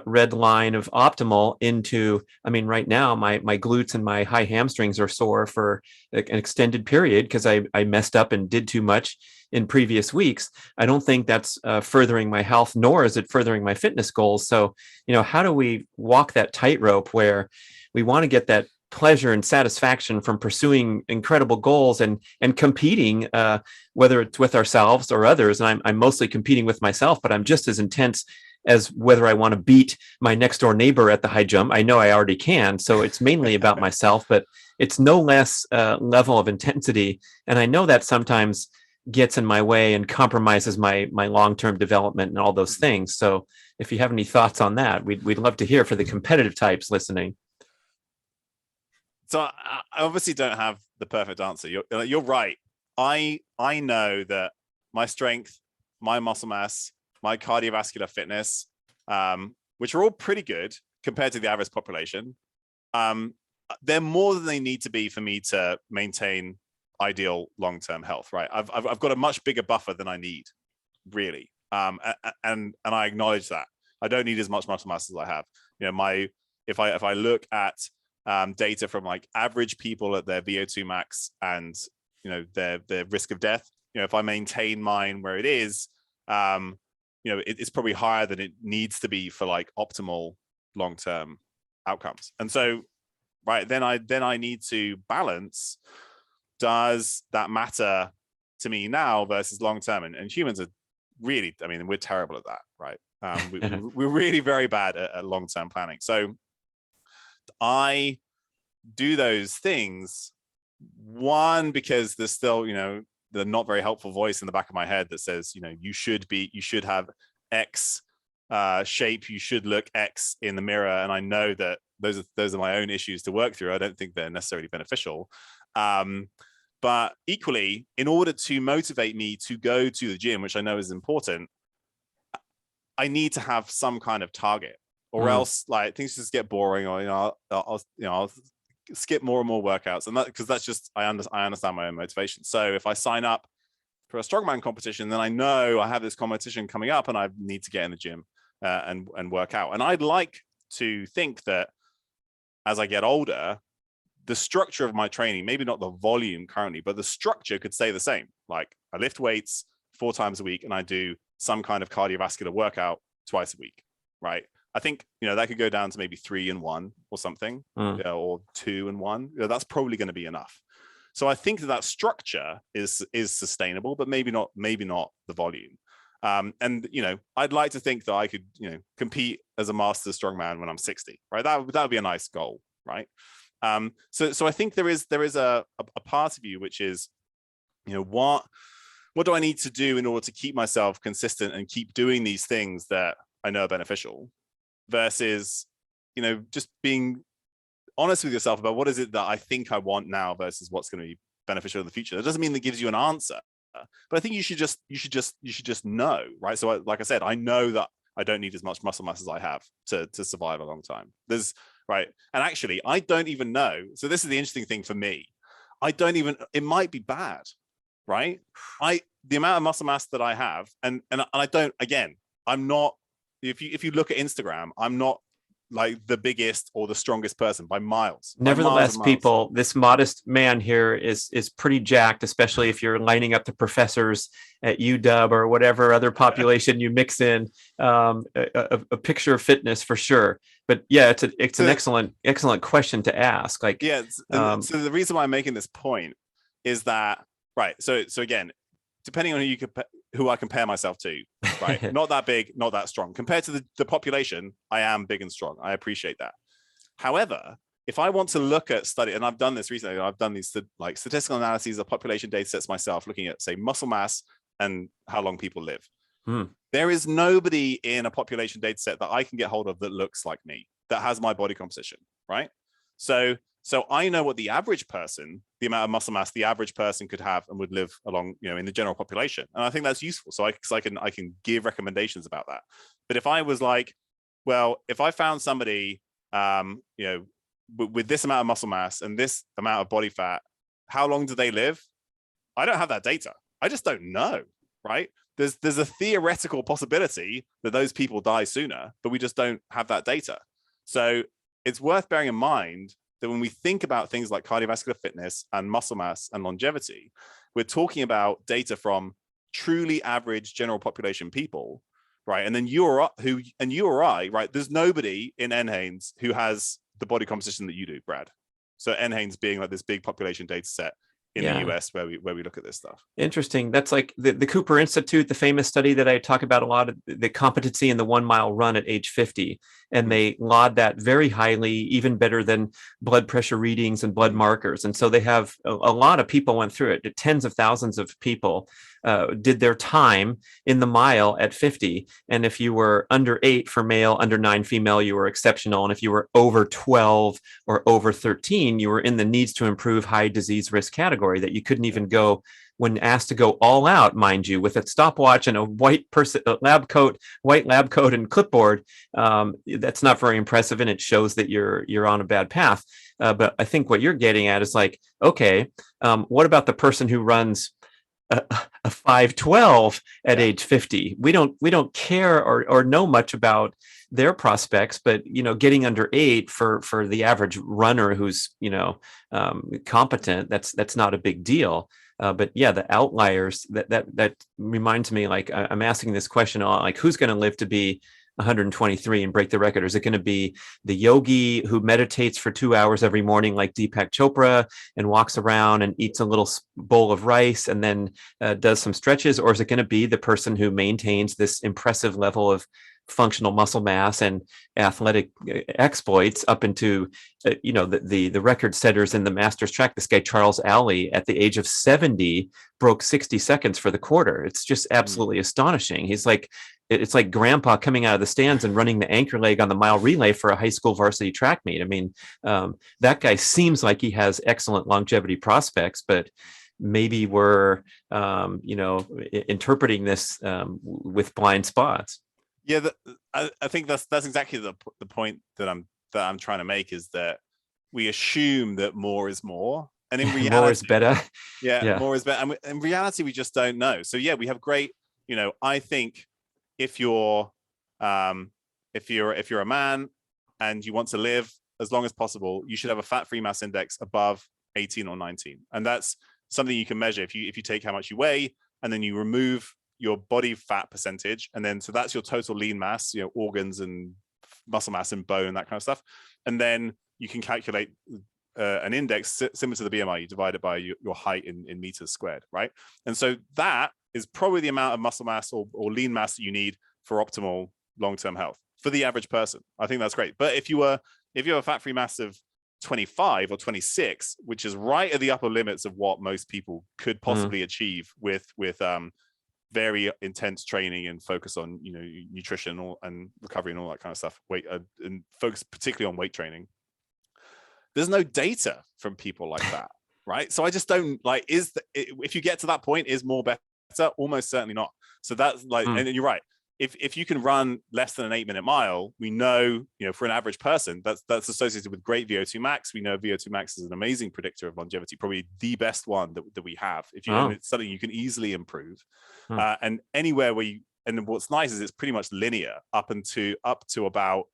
red line of optimal into, right now my glutes and my high hamstrings are sore for an extended period because I messed up and did too much in previous weeks. I don't think that's furthering my health, nor is it furthering my fitness goals. So, how do we walk that tightrope where we want to get that pleasure and satisfaction from pursuing incredible goals and competing, whether it's with ourselves or others. And I'm mostly competing with myself, but I'm just as intense as whether I want to beat my next door neighbor at the high jump. I know I already can. So it's mainly about myself, but it's no less level of intensity. And I know that sometimes gets in my way and compromises my long-term development and all those things. So if you have any thoughts on that, we'd love to hear for the competitive types listening. So I obviously don't have the perfect answer. You're right. I know that my strength, my muscle mass, my cardiovascular fitness, which are all pretty good compared to the average population, they're more than they need to be for me to maintain ideal long-term health. Right? I've got a much bigger buffer than I need, really, and I acknowledge that. I don't need as much muscle mass as I have. If I look at data from like average people at their VO2 max and their risk of death, if I maintain mine where it is, it's probably higher than it needs to be for like optimal long-term outcomes. And so then I need to balance, does that matter to me now versus long-term? And humans are really, we're terrible at that, right? We're really very bad at long-term planning. So I do those things, one, because there's still, the not very helpful voice in the back of my head that says, you should have X shape, you should look X in the mirror. And I know that those are my own issues to work through. I don't think they're necessarily beneficial. But equally, in order to motivate me to go to the gym, which I know is important, I need to have some kind of target. Or else, like, things just get boring, or I'll skip more and more workouts, and that because that's just I understand my own motivation. So if I sign up for a strongman competition, then I know I have this competition coming up and I need to get in the gym and work out. And I'd like to think that as I get older, the structure of my training, maybe not the volume currently, but the structure could stay the same. Like I lift weights 4 times a week and I do some kind of cardiovascular workout twice a week, right? I think, that could go down to maybe 3 and 1 or something, or 2 and 1. That's probably going to be enough. So I think that structure is sustainable, but maybe not the volume. And I'd like to think that I could compete as a master strongman when I'm 60, right? That would be a nice goal, right? So I think there is a part of you which is, what do I need to do in order to keep myself consistent and keep doing these things that I know are beneficial, versus just being honest with yourself about what is it that I think I want now versus what's going to be beneficial in the future. That doesn't mean that gives you an answer, but I think you should just know, right? So like I said, I know that I don't need as much muscle mass as I have to survive a long time. Right. And actually, I don't even know. So this is the interesting thing for me. It might be bad, right? The amount of muscle mass that I have, and I don't, again, I'm not, if you look at Instagram, I'm not like the biggest or the strongest person by miles. Nevertheless, miles. people, this modest man here is pretty jacked, especially if you're lining up the professors at UW or whatever other population you mix in. A picture of fitness for sure. But yeah, it's an excellent question to ask. Like, yeah. So the reason why I'm making this point is that, right. So again, depending on who I compare myself to, right? Not that big, not that strong. Compared to the population, I am big and strong. I appreciate that. However, if I want to look at study, and I've done this recently, I've done these like statistical analyses of population data sets myself, looking at, say, muscle mass and how long people live. There is nobody in a population data set that I can get hold of that looks like me, that has my body composition, right? So I know what the average person, the amount of muscle mass the average person could have and would live along, in the general population. And I think that's useful. So I can give recommendations about that. But if I was like, well, if I found somebody, with this amount of muscle mass and this amount of body fat, how long do they live? I don't have that data. I just don't know, right? There's a theoretical possibility that those people die sooner, but we just don't have that data. So it's worth bearing in mind that when we think about things like cardiovascular fitness and muscle mass and longevity, we're talking about data from truly average general population people, right? And then you or I, right? There's nobody in NHANES who has the body composition that you do, Brad. So NHANES being like this big population data set in the US where we look at this stuff. Interesting. That's like the Cooper Institute, the famous study that I talk about a lot, of the competency in the 1 mile run at age 50. And they laud that very highly, even better than blood pressure readings and blood markers. And so they have a lot of people went through it. Tens of thousands of people did their time in the mile at 50. And if you were under 8 for male, under 9 female, you were exceptional. And if you were over 12 or over 13, you were in the needs to improve high disease risk category, that you couldn't even go when asked to go all out, mind you, with a stopwatch and a white lab coat and clipboard. That's not very impressive, and it shows that you're on a bad path. But I think what you're getting at is like, okay, what about the person who runs a 5:12 at age 50? We don't care or know much about their prospects, but getting under 8 for the average runner who's competent, that's not a big deal. But yeah, the outliers, that reminds me, like, I'm asking this question on, like, who's going to live to be 123 and break the record? Is it going to be the yogi who meditates for 2 hours every morning like Deepak Chopra and walks around and eats a little bowl of rice and then does some stretches? Or is it going to be the person who maintains this impressive level of functional muscle mass and athletic exploits up into the record setters in the masters track? This guy Charles Alley, at the age of 70, broke 60 seconds for the quarter. It's just absolutely astonishing. He's like, it's like grandpa coming out of the stands and running the anchor leg on the mile relay for a high school varsity track meet. I mean, that guy seems like he has excellent longevity prospects, but maybe we're interpreting this with blind spots. Yeah, I think that's exactly the point that I'm trying to make, is that we assume that more is more, And in More is reality, better. yeah, Yeah. more is better. And in reality, we just don't know. So yeah, we have great, I think if you're if you're a man and you want to live as long as possible, you should have a fat-free mass index above 18 or 19. And that's something you can measure if you take how much you weigh and then you remove your body fat percentage, and then so that's your total lean mass, organs and muscle mass and bone, that kind of stuff. And then you can calculate an index similar to the BMI. You divide it by your height in meters squared, right? And so that is probably the amount of muscle mass or lean mass that you need for optimal long-term health for the average person. I think that's great. But if you have a fat-free mass of 25 or 26, which is right at the upper limits of what most people could possibly achieve with very intense training and focus on nutrition and recovery and all that kind of stuff, and focus particularly on weight training, there's no data from people like that, right? So I just don't like, if you get to that point, is more better? Almost certainly not. So that's like, and you're right. If you can run less than an 8-minute mile, we know, for an average person, that's associated with great VO2 max. We know VO2 max is an amazing predictor of longevity, probably the best one that we have. And it's something you can easily improve. And anywhere and what's nice is it's pretty much linear up to about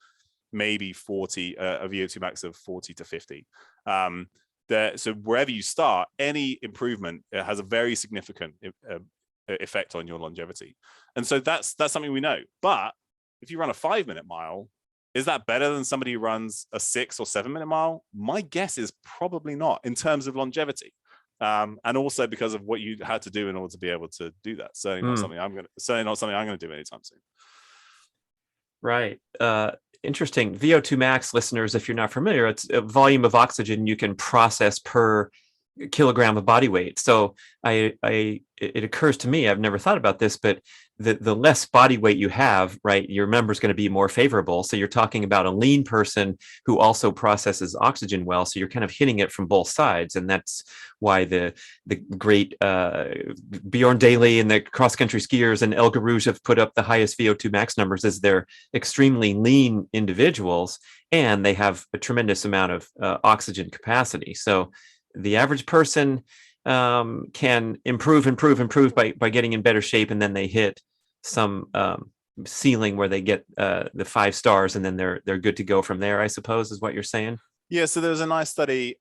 maybe 40, a VO2 max of 40 to 50. So wherever you start, any improvement has a very significant effect on your longevity. And so that's something we know. But if you run a 5-minute mile, is that better than somebody who runs a 6 or 7-minute mile? My guess is probably not in terms of longevity. And also because of what you had to do in order to be able to do that. Certainly not something I'm going to do anytime soon. Right. Interesting. VO2 max, listeners, if you're not familiar, it's a volume of oxygen you can process per kilogram of body weight. So it occurs to me, I've never thought about this, but the less body weight you have, right, your member is going to be more favorable. So you're talking about a lean person who also processes oxygen well. So you're kind of hitting it from both sides. And that's why the great Bjorn Daly and the cross-country skiers and Elga Rouge have put up the highest VO2 max numbers, as they're extremely lean individuals and they have a tremendous amount of oxygen capacity. So the average person can improve by getting in better shape, and then they hit some ceiling where they get the 5 stars, and then they're good to go from there, I suppose, is what you're saying. Yeah, so there was a nice study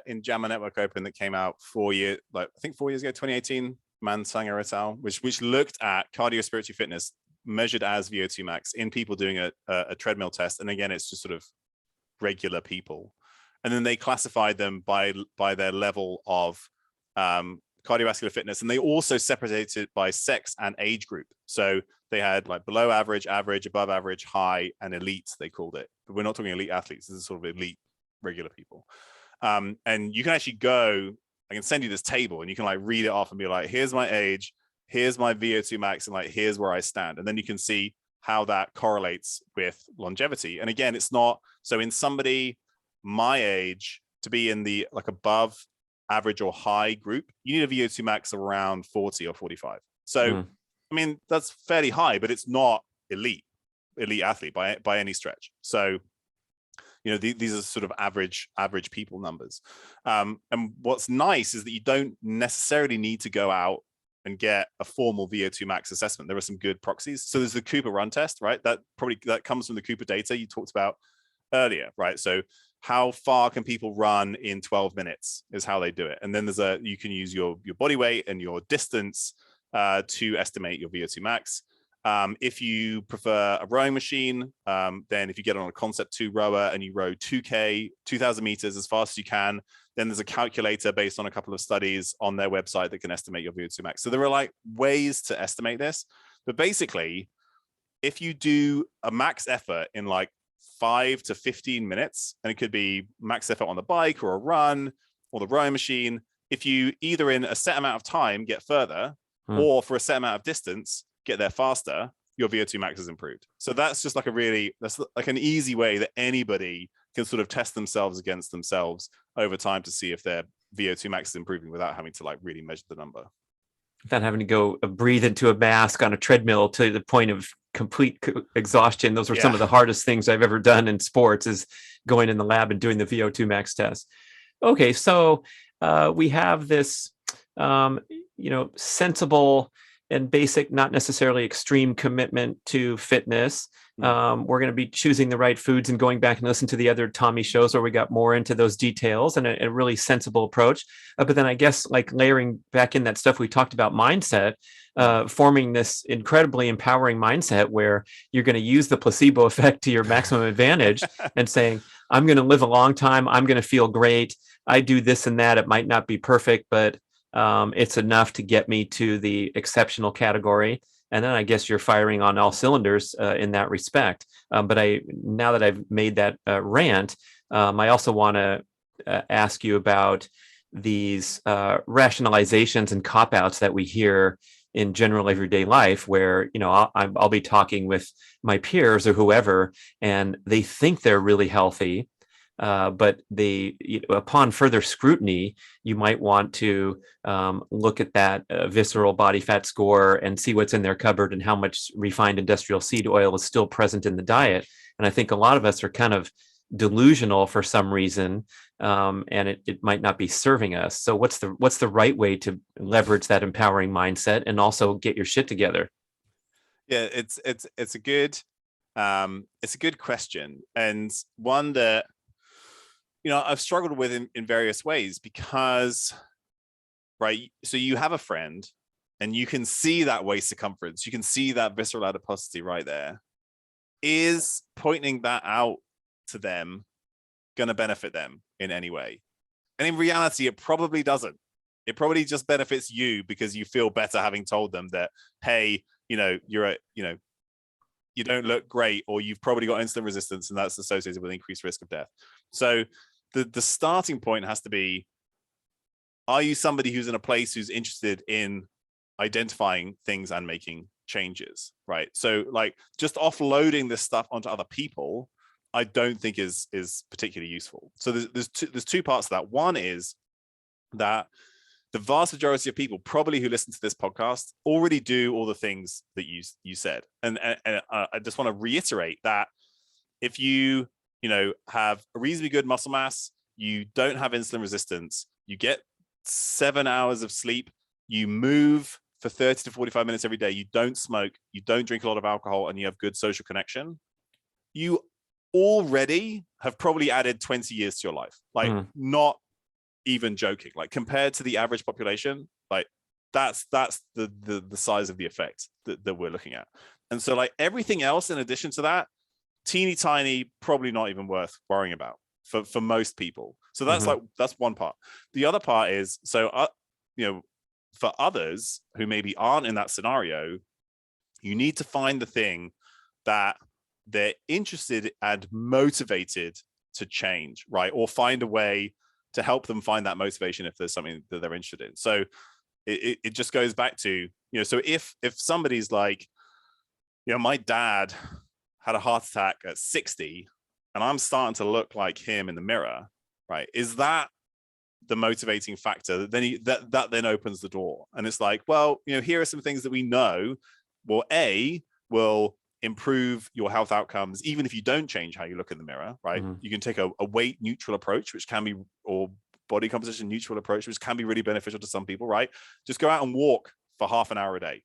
in JAMA Network Open that came out 4 years ago, 2018, Manson et al., which looked at cardiorespiratory fitness measured as VO2 max in people doing a treadmill test. And again, it's just sort of regular people. And then they classified them by their level of cardiovascular fitness. And they also separated it by sex and age group. So they had like below average, average, above average, high, and elite, they called it. But we're not talking elite athletes. This is sort of elite regular people. And you can actually I can send you this table and you can like read it off and be like, here's my age, here's my VO2 max, and like, here's where I stand. And then you can see how that correlates with longevity. And again, it's not, so in somebody my age to be in the like above average or high group, you need a VO2 max of around 40 or 45. So, I mean, that's fairly high, but it's not elite athlete by any stretch. So, these are sort of average people numbers. And what's nice is that you don't necessarily need to go out and get a formal VO2 max assessment. There are some good proxies. So there's the Cooper run test, right? That comes from the Cooper data you talked about earlier, right? So how far can people run in 12 minutes is how they do it. And then you can use your body weight and your distance to estimate your VO2 max. If you prefer a rowing machine, then if you get on a Concept 2 rower and you row 2K, 2,000 meters as fast as you can, then there's a calculator based on a couple of studies on their website that can estimate your VO2 max. So there are like ways to estimate this. But basically, if you do a max effort in like 5 to 15 minutes, and it could be max effort on the bike or a run or the rowing machine, if you either in a set amount of time get further or for a set amount of distance get there faster, your VO2 max is improved. So that's just like that's like an easy way that anybody can sort of test themselves against themselves over time to see if their VO2 max is improving without having to like really measure the number. Without having to go breathe into a mask on a treadmill to the point of complete exhaustion. Those were some of the hardest things I've ever done in sports, is going in the lab and doing the VO2 max test. Okay, so we have this, sensible and basic, not necessarily extreme commitment to fitness. We're going to be choosing the right foods and going back and listen to the other Tommy shows where we got more into those details and a really sensible approach. But then I guess like layering back in that stuff we talked about mindset, forming this incredibly empowering mindset where you're going to use the placebo effect to your maximum advantage and saying, I'm going to live a long time. I'm going to feel great. I do this and that. It might not be perfect, but it's enough to get me to the exceptional category. And then I guess you're firing on all cylinders in that respect. But now that I've made that rant, I also want to ask you about these rationalizations and cop-outs that we hear in general everyday life, where I'll be talking with my peers or whoever, and they think they're really healthy. But upon further scrutiny, you might want to look at that visceral body fat score and see what's in their cupboard and how much refined industrial seed oil is still present in the diet. And I think a lot of us are kind of delusional for some reason, and it might not be serving us. So what's the right way to leverage that empowering mindset and also get your shit together? Yeah, it's a good question, and one that I've struggled with in various ways, because, right, so you have a friend and you can see that waist circumference, you can see that visceral adiposity right there. Is pointing that out to them going to benefit them in any way? And in reality, it probably doesn't. It probably just benefits you because you feel better having told them that, hey, you don't look great, or you've probably got insulin resistance, and that's associated with increased risk of death. So the starting point has to be, are you somebody who's in a place who's interested in identifying things and making changes, right? So like just offloading this stuff onto other people, I don't think is particularly useful. So there's two parts to that. One is that the vast majority of people probably who listen to this podcast already do all the things that you said. And I just want to reiterate that if you have a reasonably good muscle mass, you don't have insulin resistance, you get 7 hours of sleep, you move for 30 to 45 minutes every day, you don't smoke, you don't drink a lot of alcohol, and you have good social connection, you already have probably added 20 years to your life. Like, not even joking. Like, compared to the average population, like that's the size of the effect that we're looking at. And so like everything else in addition to that, teeny tiny, probably not even worth worrying about for most people. So that's that's one part. The other part is, so for others who maybe aren't in that scenario, you need to find the thing that they're interested and motivated to change, right? Or find a way to help them find that motivation if there's something that they're interested in. So it just goes back to, so if somebody's like, my dad had a heart attack at 60 and I'm starting to look like him in the mirror, right? Is that the motivating factor? Then that then opens the door. And it's like, well, here are some things that we know will improve your health outcomes, even if you don't change how you look in the mirror, right? You can take a weight neutral approach, which can be, or body composition neutral approach, which can be really beneficial to some people, right? Just go out and walk for half an hour a day.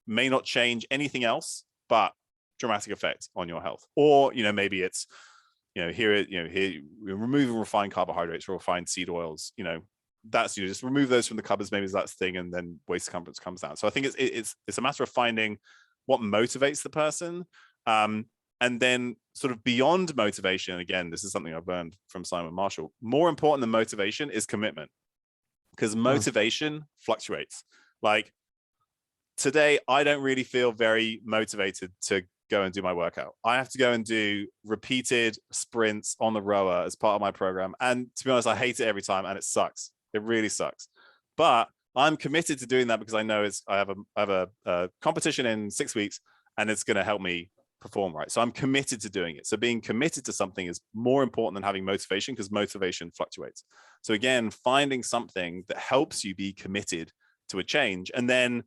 May not change anything else, but dramatic effect on your health. Or, maybe it's, here we're removing refined carbohydrates or refined seed oils, that's, just remove those from the cupboards, maybe that's the thing, and then waist circumference comes down. So I think it's a matter of finding what motivates the person. And then sort of beyond motivation, again, this is something I've learned from Simon Marshall, more important than motivation is commitment, because motivation fluctuates. Like today, I don't really feel very motivated to go and do my workout. I have to go and do repeated sprints on the rower as part of my program. And to be honest, I hate it every time and it sucks. It really sucks. But I'm committed to doing that because I know I have a competition in 6 weeks and it's going to help me perform right. So I'm committed to doing it. So being committed to something is more important than having motivation, because motivation fluctuates. So again, finding something that helps you be committed to a change, and then,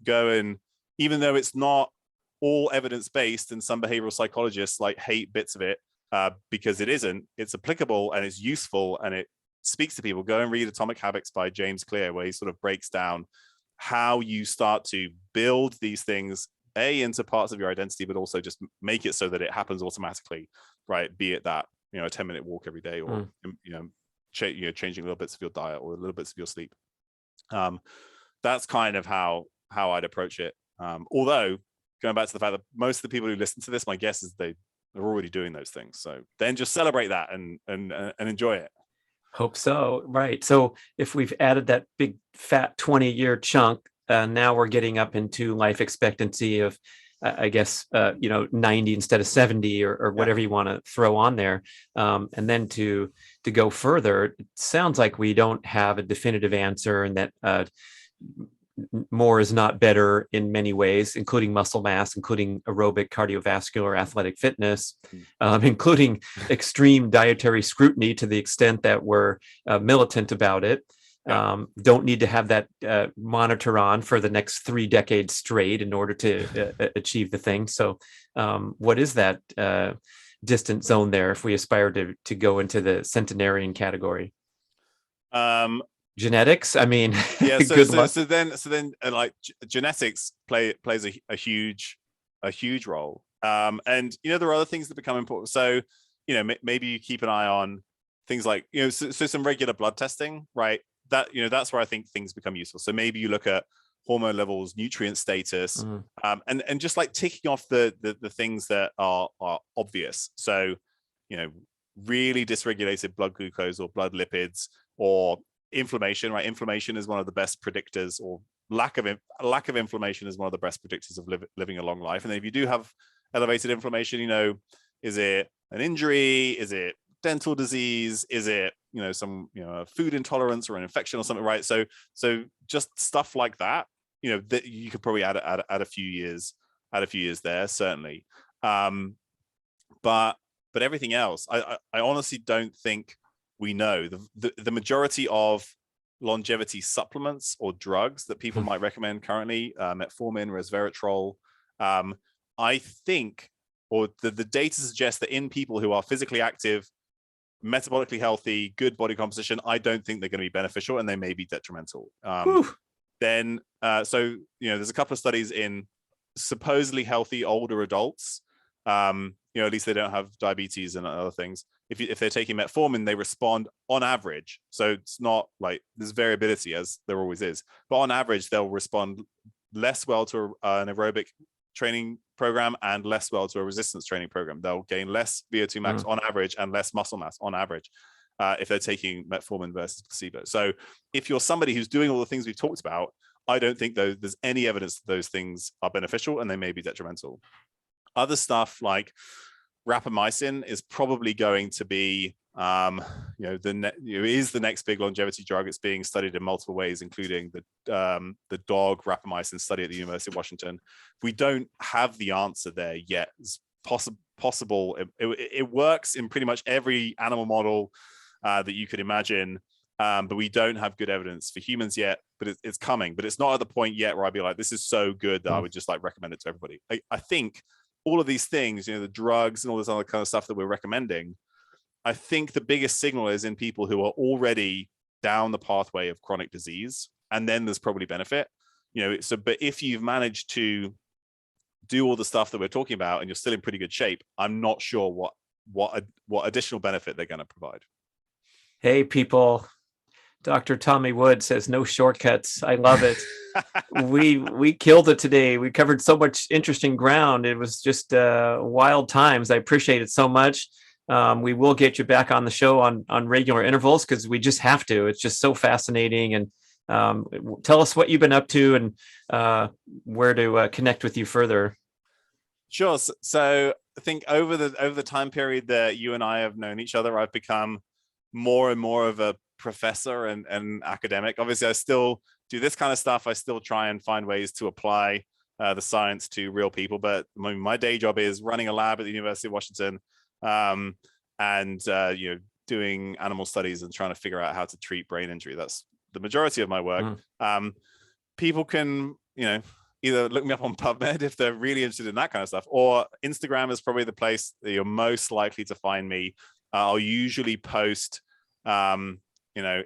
go and, even though it's not all evidence-based and some behavioral psychologists like hate bits of it, because it isn't, it's applicable and it's useful and it speaks to people. Go and read Atomic Habits by James Clear, where he sort of breaks down how you start to build these things into parts of your identity, but also just make it so that it happens automatically, right? Be it that, a 10-minute walk every day, or changing little bits of your diet or little bits of your sleep. That's kind of how I'd approach it. Although, going back to the fact that most of the people who listen to this, my guess is they're already doing those things. So then just celebrate that and enjoy it. Hope so. Right. So if we've added that big fat 20-year chunk, now we're getting up into life expectancy of, I guess, 90 instead of 70 or whatever you want to throw on there. And then to go further, it sounds like we don't have a definitive answer, and that more is not better in many ways, including muscle mass, including aerobic, cardiovascular, athletic fitness, including extreme dietary scrutiny to the extent that we're militant about it. Don't need to have that monitor on for the next 3 decades straight in order to achieve the thing. So what is that distant zone there if we aspire to go into the centenarian category? Genetics, I mean, good luck. So then like genetics plays a huge role. And there are other things that become important. So maybe you keep an eye on things like so some regular blood testing, right? That that's where I think things become useful. So maybe you look at hormone levels, nutrient status, and just like ticking off the things that are obvious. So really dysregulated blood glucose or blood lipids, or inflammation, right? Inflammation is one of the best predictors, or lack of inflammation is one of the best predictors of living a long life. And then if you do have elevated inflammation, is it an injury? Is it dental disease? Is it some food intolerance or an infection or something, right? So just stuff like that, that you could probably add a few years there, certainly. But everything else, I honestly don't think we know. The majority of longevity supplements or drugs that people might recommend currently, metformin, resveratrol, I think, or the data suggests that in people who are physically active, metabolically healthy, good body composition, I don't think they're going to be beneficial, and they may be detrimental. Then so there's a couple of studies in supposedly healthy older adults, at least they don't have diabetes and other things. If they're taking metformin, they respond on average. So it's not like there's variability, as there always is, but on average they'll respond less well to an aerobic training program and less well to a resistance training program. They'll gain less VO2 max on average and less muscle mass on average if they're taking metformin versus placebo. So if you're somebody who's doing all the things we've talked about, I don't think there's any evidence that those things are beneficial, and they may be detrimental. Other stuff like rapamycin is probably going to be is the next big longevity drug. It's being studied in multiple ways, including the dog rapamycin study at the University of Washington. We don't have the answer there yet. It's possible. It works in pretty much every animal model that you could imagine, but we don't have good evidence for humans yet. But it's coming. But it's not at the point yet where I'd be like, this is so good that I would just like recommend it to everybody. I think all of these things, the drugs and all this other kind of stuff that we're recommending, I think the biggest signal is in people who are already down the pathway of chronic disease, and then there's probably benefit. But if you've managed to do all the stuff that we're talking about and you're still in pretty good shape, I'm not sure what additional benefit they're going to provide. Hey, people. Dr. Tommy Wood says no shortcuts. I love it. We killed it today. We covered so much interesting ground. It was just wild times. I appreciate it so much. We will get you back on the show on regular intervals, because we just have to. It's just so fascinating. And tell us what you've been up to and where to connect with you further. Sure. So I think over the time period that you and I have known each other, I've become more and more of a professor and academic. Obviously, I still do this kind of stuff. I still try and find ways to apply the science to real people. But my day job is running a lab at the University of Washington, and doing animal studies and trying to figure out how to treat brain injury. That's the majority of my work. People can either look me up on PubMed if they're really interested in that kind of stuff, or Instagram is probably the place that you're most likely to find me. I'll usually post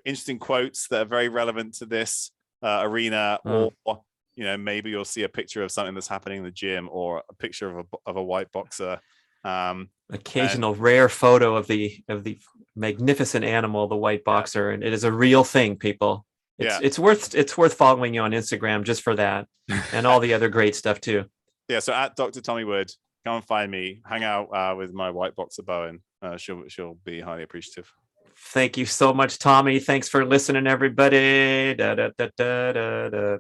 interesting quotes that are very relevant to this arena, or maybe you'll see a picture of something that's happening in the gym, or a picture of a white boxer. Occasional rare photo of the magnificent animal, the white boxer, and it is a real thing, people. It's worth following you on Instagram just for that, and all the other great stuff too. Yeah, so at Dr. Tommy Wood, come and find me, hang out with my white boxer Bowen. She'll be highly appreciative. Thank you so much, Tommy. Thanks for listening, everybody. Da, da, da, da, da, da.